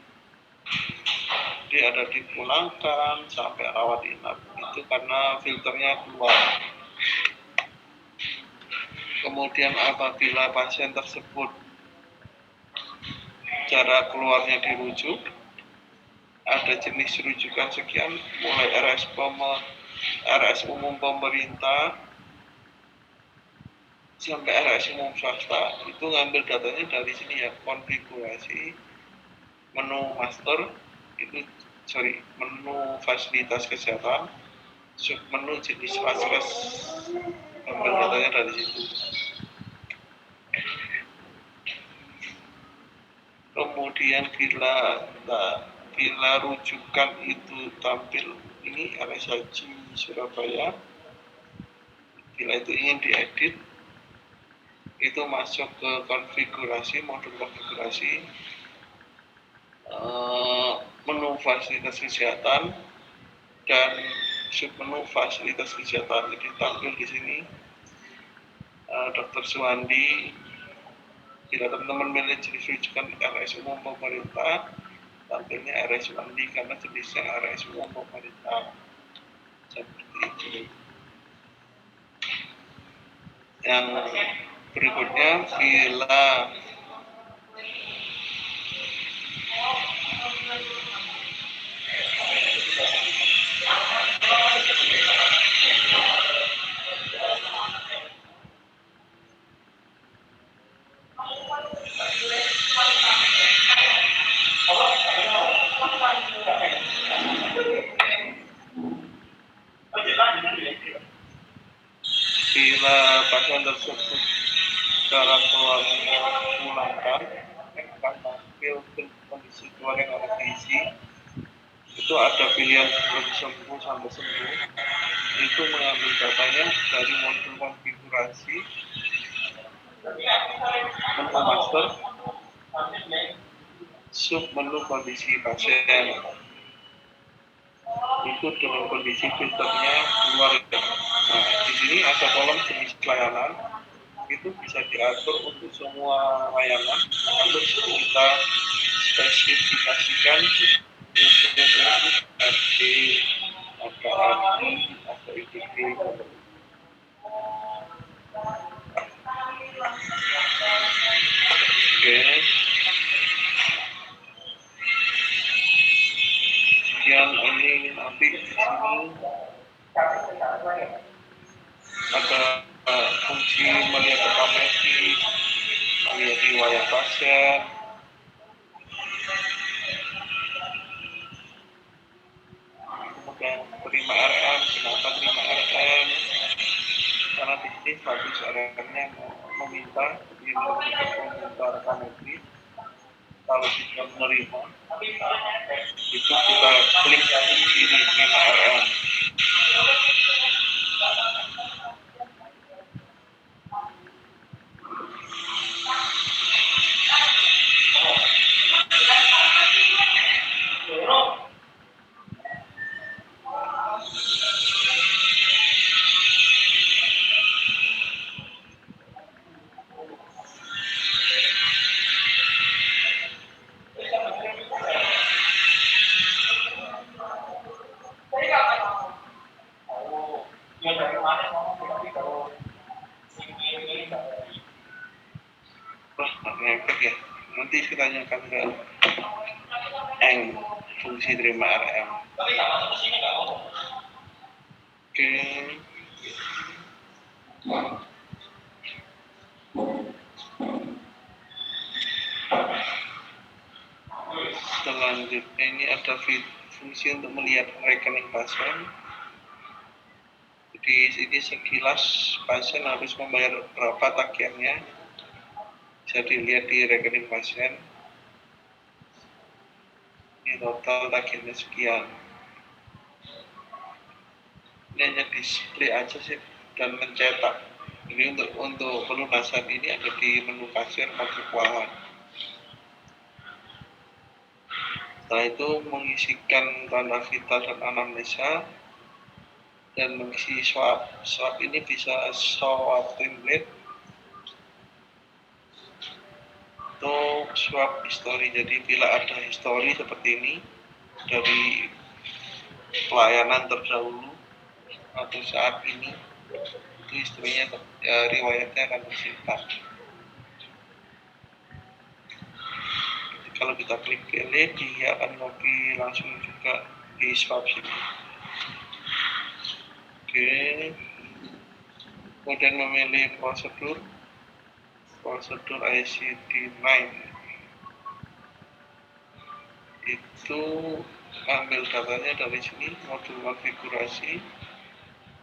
Jadi ada dipulangkan sampai rawat inap, itu karena filternya keluar. Kemudian apabila pasien tersebut cara keluarnya dirujuk, ada jenis rujukan sekian, mulai RS umum pemerintah sampai RS umum swasta. Itu ngambil datanya dari sini ya, konfigurasi menu master, menu fasilitas kesehatan, submenu jenis vaskes, ngambil datanya dari situ. Kemudian bila rujukan itu tampil ini RSHG Surabaya, bila itu ingin diedit, itu masuk ke konfigurasi, modul konfigurasi, menu fasilitas kesehatan dan submenu fasilitas kesehatan. Jadi tampil di sini Dr. Suwandi. Bila teman-teman milih jenis rujukan RS umum pemerintah, tampilnya RS Suwandi karena jenisnya RS umum pemerintah. Seperti itu. Yang berikutnya, bila pasien tersebut cara keluarnya pulangkan, akan tampil kondisi keluar yang harus diisi. Itu ada pilihan sebelum sembuh sampai sembuh. Itu mengambil datanya dari modul konfigurasi, menu master, submenu kondisi pasien. Itu dengan kondisi filternya keluar. Nah, di sini ada kolom jenis pelayanan, itu bisa diatur untuk semua layanan. Terus kita spesifikasikan untuk RD, AKRD, atau ITG. Oke. Kemudian ini nanti di sini ada fungsi melihat rekam medis, melihat riwayat pasien, kemudian terima RM, kenapa terima RM, karena di sini status RM-nya meminta rekam medis, Kalau kita menerima, itu kita klik di terima RM. Yang dari mana ngomong tapi kalau ini Wah, ngepet ya. Nanti kita tanyakan ke fungsi terima RM. tapi nggak masuk ke sini nggak ngomong. Oke. Selanjutnya ini ada fungsi untuk melihat rekening pasien. Di sini sekilas pasien harus membayar berapa tagihannya. Bisa dilihat di rekening pasien. Ini total tagihannya sekian. Ini hanya display aja sih dan mencetak. Ini untuk pelunasan ini ada di menu kasir atau keuangan. Setelah itu mengisikan tanda vital dan anamnesa dan mengisi swab. Swab ini bisa swab template atau swab history. Jadi bila ada history seperti ini dari pelayanan terdahulu atau saat ini, itu historinya riwayatnya akan tersimpan. Kalau kita klik pilih, dia akan lagi langsung juga di swab sini. Oke, kemudian memilih prosedur ICD-9. Itu ambil datanya dari sini, modul konfigurasi,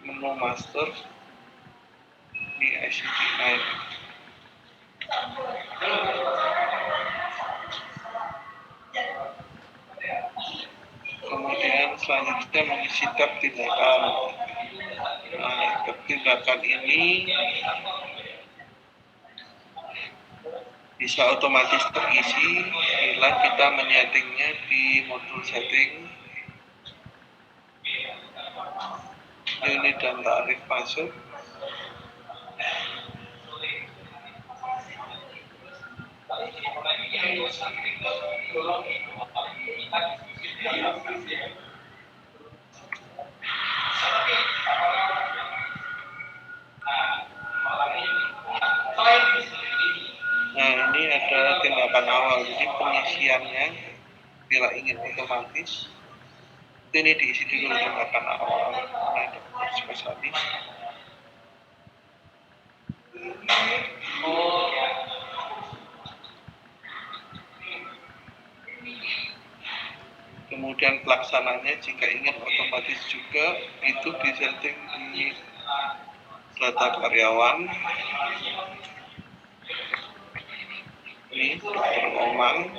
menu master, ini ICD-9. Kemudian selanjutnya mengisi tab tindakan. Nah, tab tindakan ini bisa otomatis terisi bila kita menyetingnya di modul setting, unit dan tarif masuk. Nah, ini ada tindakan awal, jadi pengisiannya bila ingin otomatis ini diisi dulu tindakan awal. Nah, dokter spesialis. Kemudian pelaksananya jika ingin otomatis juga itu disetting di data karyawan. Ini dokter Oman.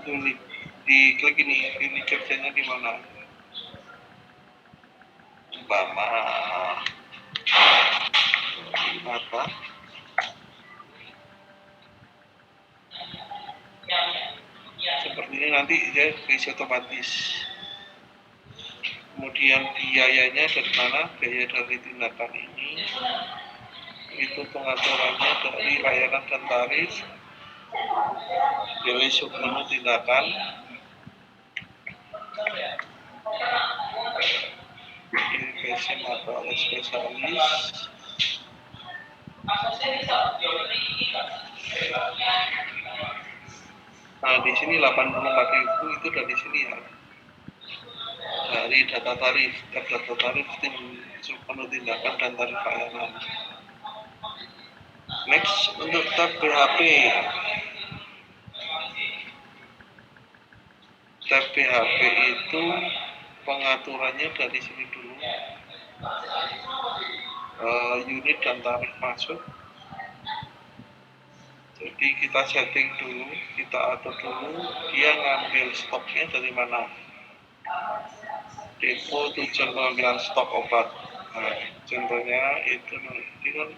Unit diklik ini, unit kerjanya di mana? Umpama apa? Seperti ini nanti dia diisi otomatis. Kemudian biayanya dari mana? Biaya dari tindakan ini. Itu pengaturannya dari layanan dan tarif. Pilih submenu tindakan. Irigasi mata oleh spesialis. Nah, di sini 84.000 itu dari sini ya. Dari data tarif, tim submenu tindakan dan tarif layanan. Next, untuk tab BHP. Tab BHP itu pengaturannya dari sini dulu. Unit dan tarif masuk. Jadi kita setting dulu, kita atur dulu dia ngambil stoknya dari mana. Depo tujuan pengambilan stok obat. Nah, contohnya itu nanti kan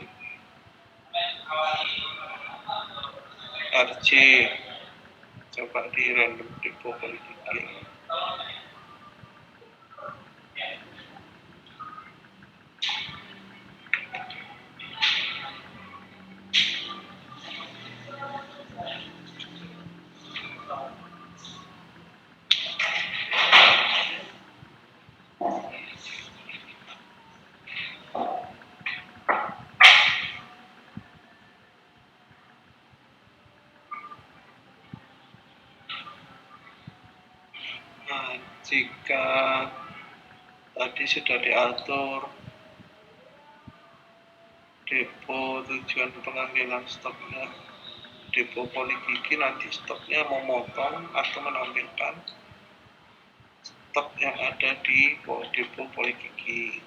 RC, coba di random depo Polikiki. Nah, jika tadi sudah diatur depo tujuan pengambilan stoknya depo Polikiki, nanti stoknya memotong atau menampilkan stok yang ada di depo Polikiki.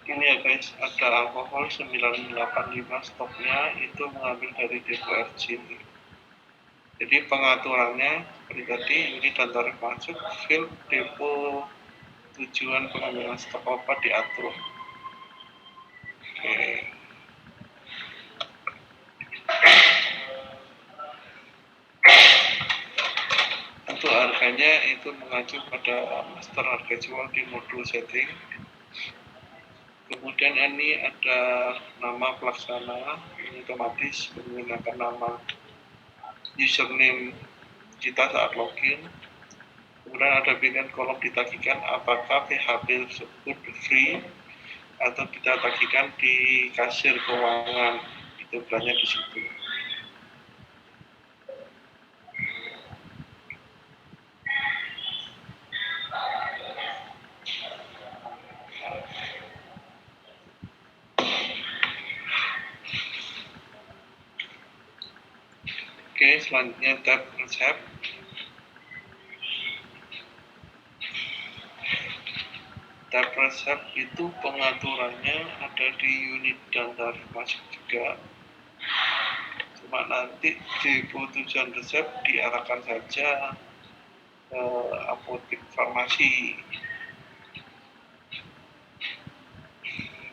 Ini ya guys, ada alkohol 985 stoknya itu mengambil dari depo RC. Jadi pengaturannya seperti tadi, ini dan tarif masuk, fill depo tujuan pengambilan stok obat diatur. Oke. Untuk harganya itu mengacu pada master harga jual di modul setting. Kemudian ini ada nama pelaksana, ini otomatis menggunakan nama username kita saat login. Kemudian ada pilihan kolom ditagihkan apakah PHP tersebut free atau kita tagihkan di kasir keuangan, itu belanja di situ. Oke, selanjutnya tab resep. Tab resep itu pengaturannya ada di unit dan tarif masuk juga. Cuma nanti di tujuan resep diarahkan saja ke apotek farmasi.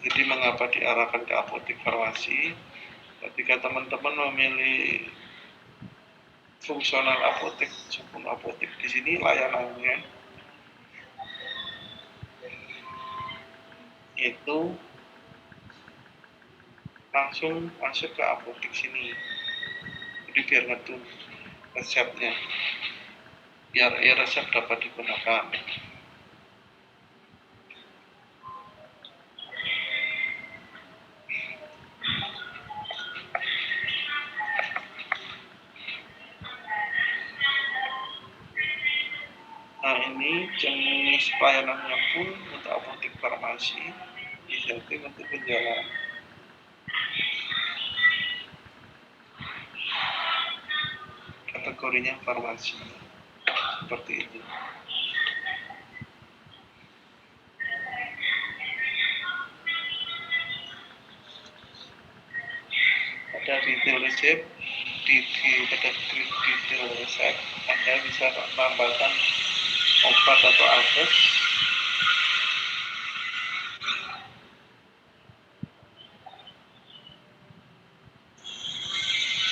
Jadi mengapa diarahkan ke apotek farmasi? Ketika teman-teman memilih fungsional apotek, sebelum apotek di sini layanannya itu langsung masuk ke apotek sini. Jadi biar ngetun resepnya, biar resep dapat digunakan. pelayanannya pun untuk apotek farmasi disetting untuk penjualan. Kategorinya farmasi seperti itu. Ada detail resep, pada detail resep Anda bisa tambahkan obat atau akses.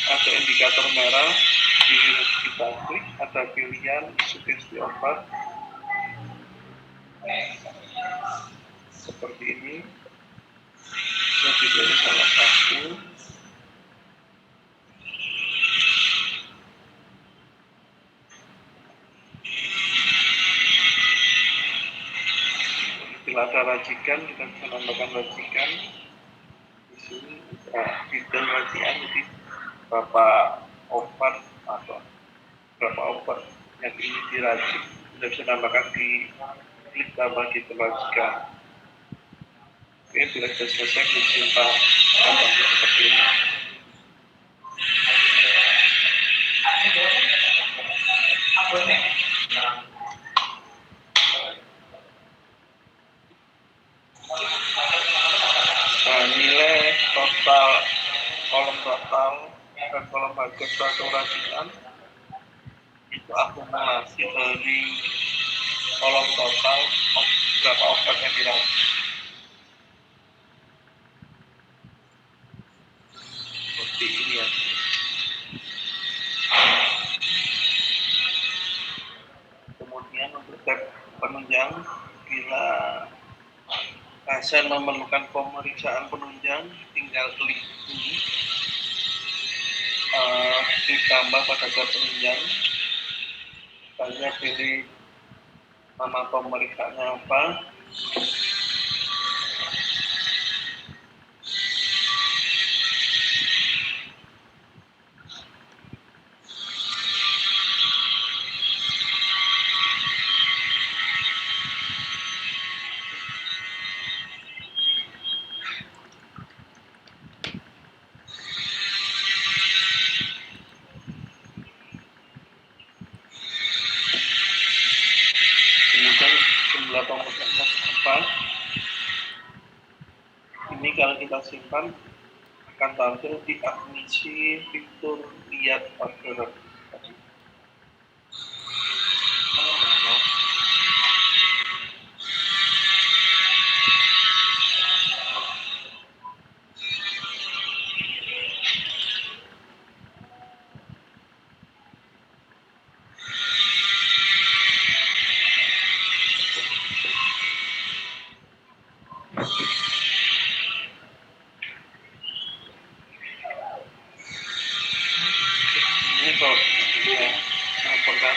Ada indikator merah di kita klik, ada pilihan sugesti obat seperti ini. Saya pilih salah satu. Bila ada racikan, kita bisa tambahkan racikan. Di sini detail racikan, jadi berapa obat atau berapa obat yang ingin diracik. Kita bisa tambahkan di klik tambah di racikan. Oke, bila sudah selesai, disimpan tambahnya seperti ini. Nilai total kolom total dan kolom harga suatu racikan itu akumulasi dari kolom total berapa obat yang diracik. Seperti ini ya. Kemudian untuk tab penunjang, bila pasien memerlukan pemeriksaan penunjang, tinggal klik ini, ditambah pada tab penunjang. Saya pilih nama pemeriksaannya apa. Kemudian jumlah pemeriksaannya apa. Ini kalau kita simpan akan tampil di admisi fitur lihat orderan. Ini kalau ya, laporkan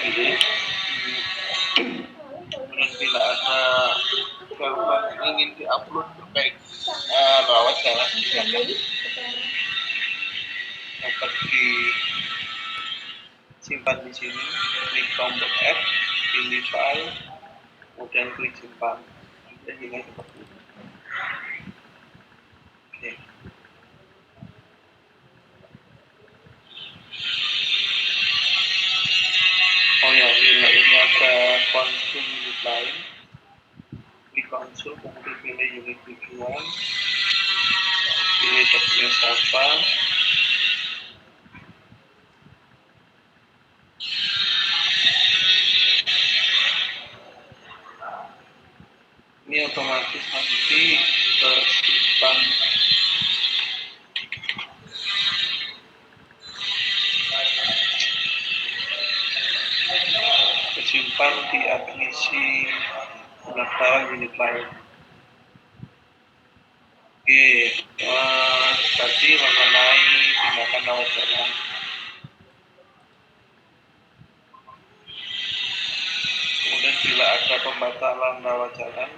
ini. Kemudian bila ada gambar ingin diupload terkait rawat jalan, dapat disimpan di sini. Klik tombol F, pilih file, kemudian klik simpan. Jadi ini seperti ini. Oke. Oh ya, bila ini ada konsum unit lain, di konsul kemudian pilih unit tujuan, pilih topnya apa, ini otomatis nanti tersimpan di admisi pendaftaran unit lain. Oke, tadi mengenai tindakan rawat jalan. Kemudian bila ada pembatalan rawat jalan,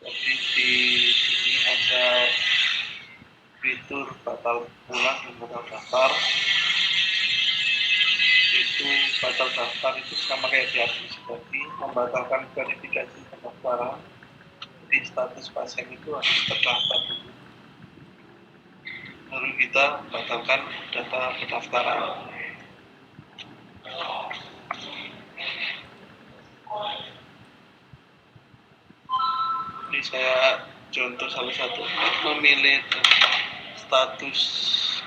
jadi di sini ada fitur batal pulang dan batal daftar. itu batal daftar itu sama kayak di admisi tadi, membatalkan verifikasi pendaftaran. Di status pasien itu harus terdaftar dulu, baru kita batalkan data pendaftaran. Ini saya contoh salah satu, memilih status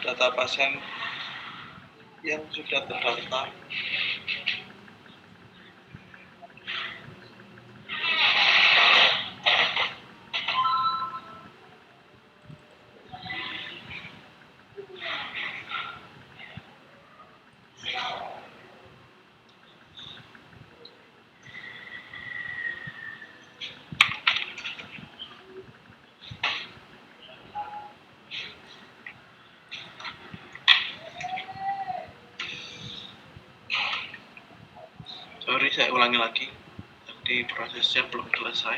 data pasien yang sudah terdaftar. Sorry, saya ulangi lagi. Tadi prosesnya belum selesai.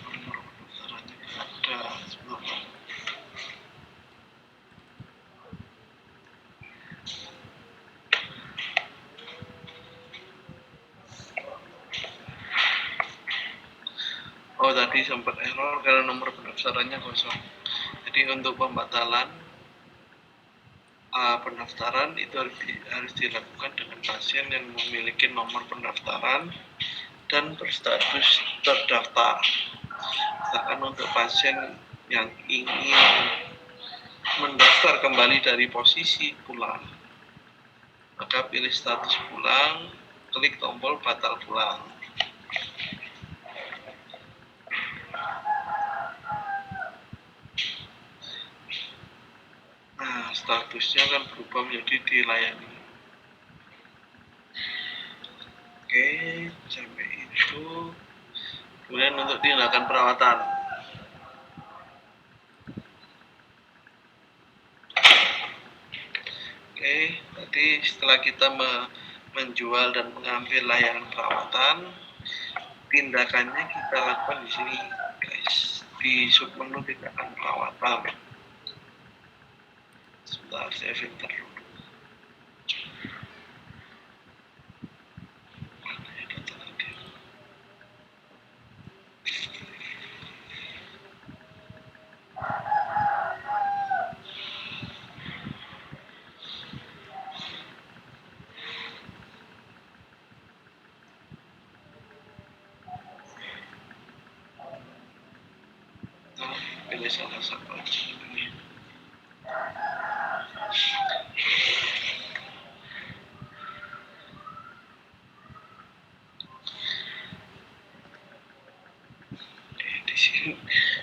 Nomor pendaftarannya ada sebentar. Oh, tadi sempat error karena nomor pendaftarannya kosong. Jadi untuk pembatalan pendaftaran itu harus dilakukan dengan pasien yang memiliki nomor pendaftaran dan berstatus terdaftar. Sedangkan untuk pasien yang ingin mendaftar kembali dari posisi pulang, maka pilih status pulang, klik tombol batal pulang. Nah, statusnya kan berubah menjadi dilayani. Oke, sampai itu. Kemudian untuk tindakan perawatan. Oke, tadi setelah kita menjual dan mengambil layanan perawatan, tindakannya kita lakukan di sini, guys, di submenu tindakan perawatan. Sebentar, saya filter dulu. Pilih salah satu aja.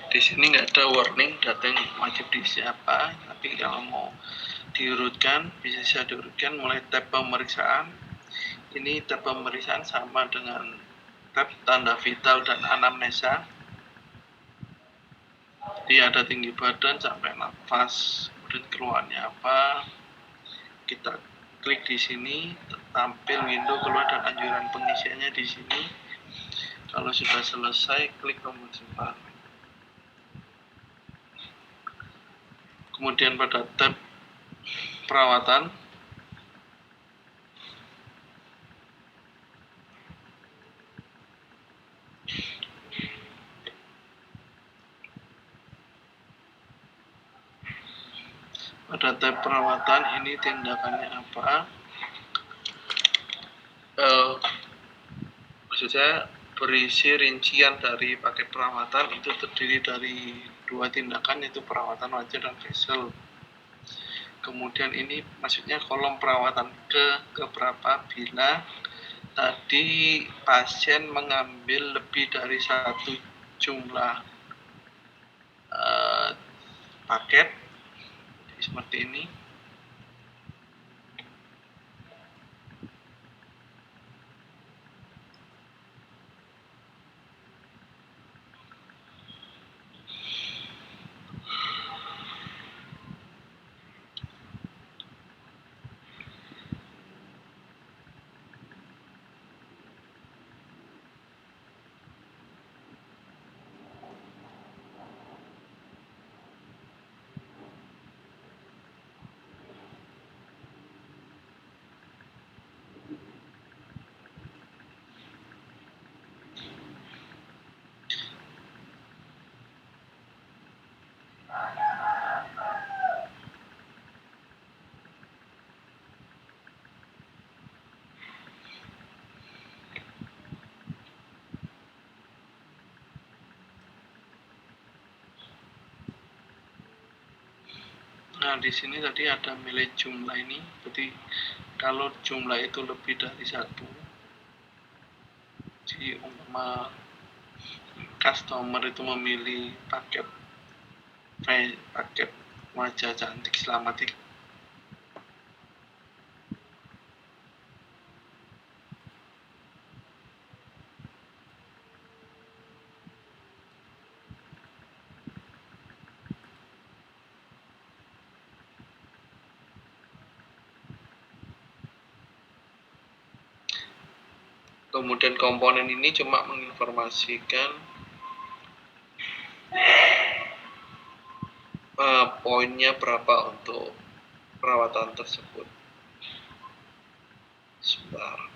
Di sini nggak ada warning data yang wajib diisi apa, tapi kalau mau diurutkan bisa diurutkan mulai tab pemeriksaan. Ini tab pemeriksaan sama dengan tab tanda vital dan anamnesa. Jadi ada tinggi badan sampai nafas, kemudian keluarnya apa. Kita klik di sini, tampil window keluar dan anjuran pengisiannya di sini. Kalau sudah selesai, klik tombol simpan. Kemudian pada tab perawatan, ini tindakannya apa? Maksud saya berisi rincian dari paket perawatan itu terdiri dari 2 tindakan, yaitu perawatan wajah dan facial. Kemudian ini maksudnya kolom perawatan keberapa bila tadi pasien mengambil lebih dari satu jumlah paket seperti ini. Nah, di sini tadi ada milih jumlah ini. Jadi kalau jumlah itu lebih dari 1, jadi umpama customer itu memilih paket wajah cantik selama 3. Kemudian komponen ini cuma menginformasikan poinnya berapa untuk perawatan tersebut. Sebentar.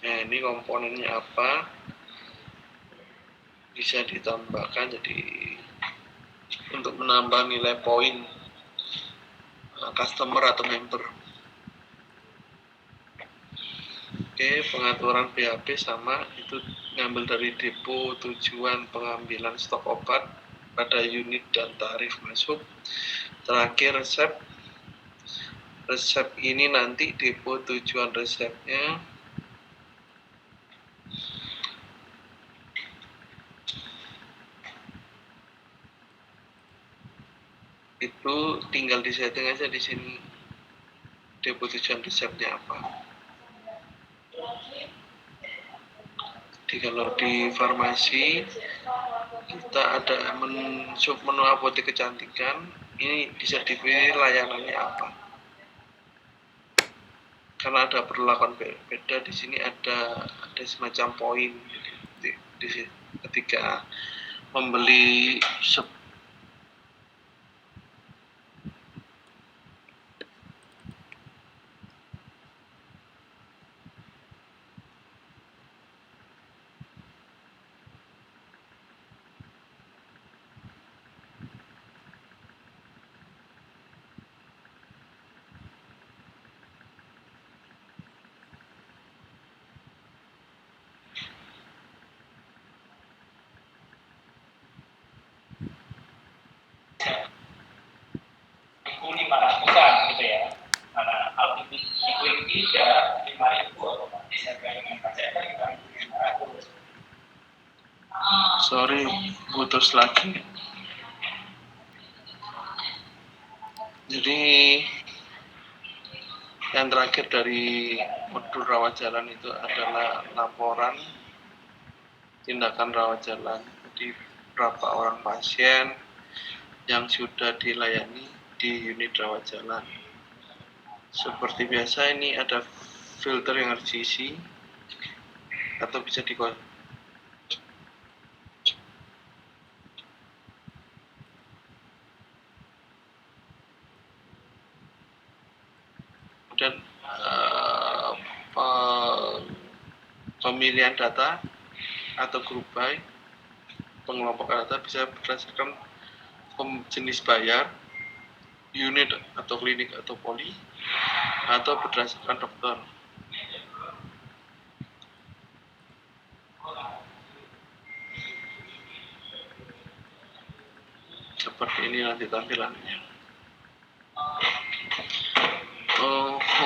Nah, ini komponennya apa? Bisa ditambahkan jadi untuk menambah nilai poin customer atau member. Oke, pengaturan BAP sama, itu ngambil dari depo, tujuan pengambilan stok obat pada unit dan tarif masuk. Terakhir resep. Resep ini nanti depo, tujuan resepnya, itu tinggal disetting aja di sini depo tujuan resepnya apa. Jadi kalau di farmasi kita ada menu apotek kecantikan, ini bisa dipilih layanannya apa. Karena ada perlakuan beda di sini, ada semacam poin di ketika membeli Itu 500-an gitu ya. Nah, kalau itu yang 3, 5.000 otomatis harga dengan pajaknya juga 500. Sorry, putus lagi. Jadi yang terakhir dari modul rawat jalan itu adalah laporan tindakan rawat jalan. Jadi berapa orang pasien yang sudah dilayani di unit rawat jalan. Seperti biasa, ini ada filter yang harus diisi atau bisa dan pemilihan data atau group by, pengelompokan data bisa berdasarkan jenis bayar, unit atau klinik atau poli, atau berdasarkan dokter. Seperti ini nanti tampilannya.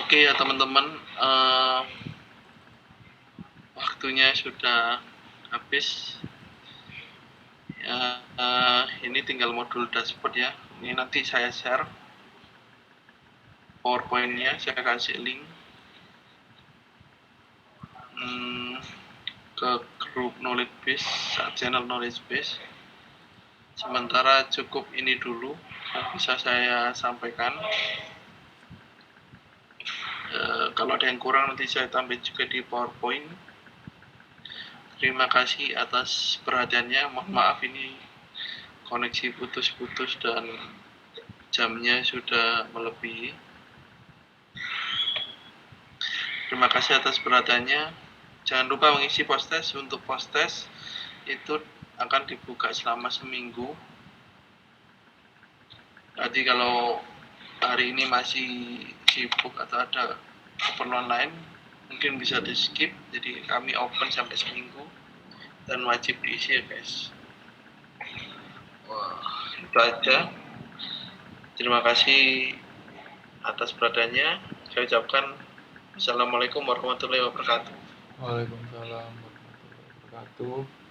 Oke ya teman-teman, waktunya sudah habis. Ini tinggal modul dashboard ya. Ini nanti saya share PowerPoint-nya, saya kasih link ke grup knowledge base, channel knowledge base. Sementara cukup ini dulu yang bisa saya sampaikan. Kalau ada yang kurang nanti saya tambah juga di PowerPoint. Terima kasih atas perhatiannya. Mohon maaf ini koneksi putus-putus dan jamnya sudah melebihi. Terima kasih atas perhatiannya. Jangan lupa mengisi post test. Untuk post test itu akan dibuka selama seminggu. Jadi kalau hari ini masih sibuk atau ada keperluan lain, mungkin bisa di skip. Jadi kami open sampai seminggu dan wajib diisi ya guys. Wah, itu aja. Terima kasih atas perhatiannya. Saya ucapkan Assalamualaikum warahmatullahi wabarakatuh. Waalaikumsalam warahmatullahi wabarakatuh.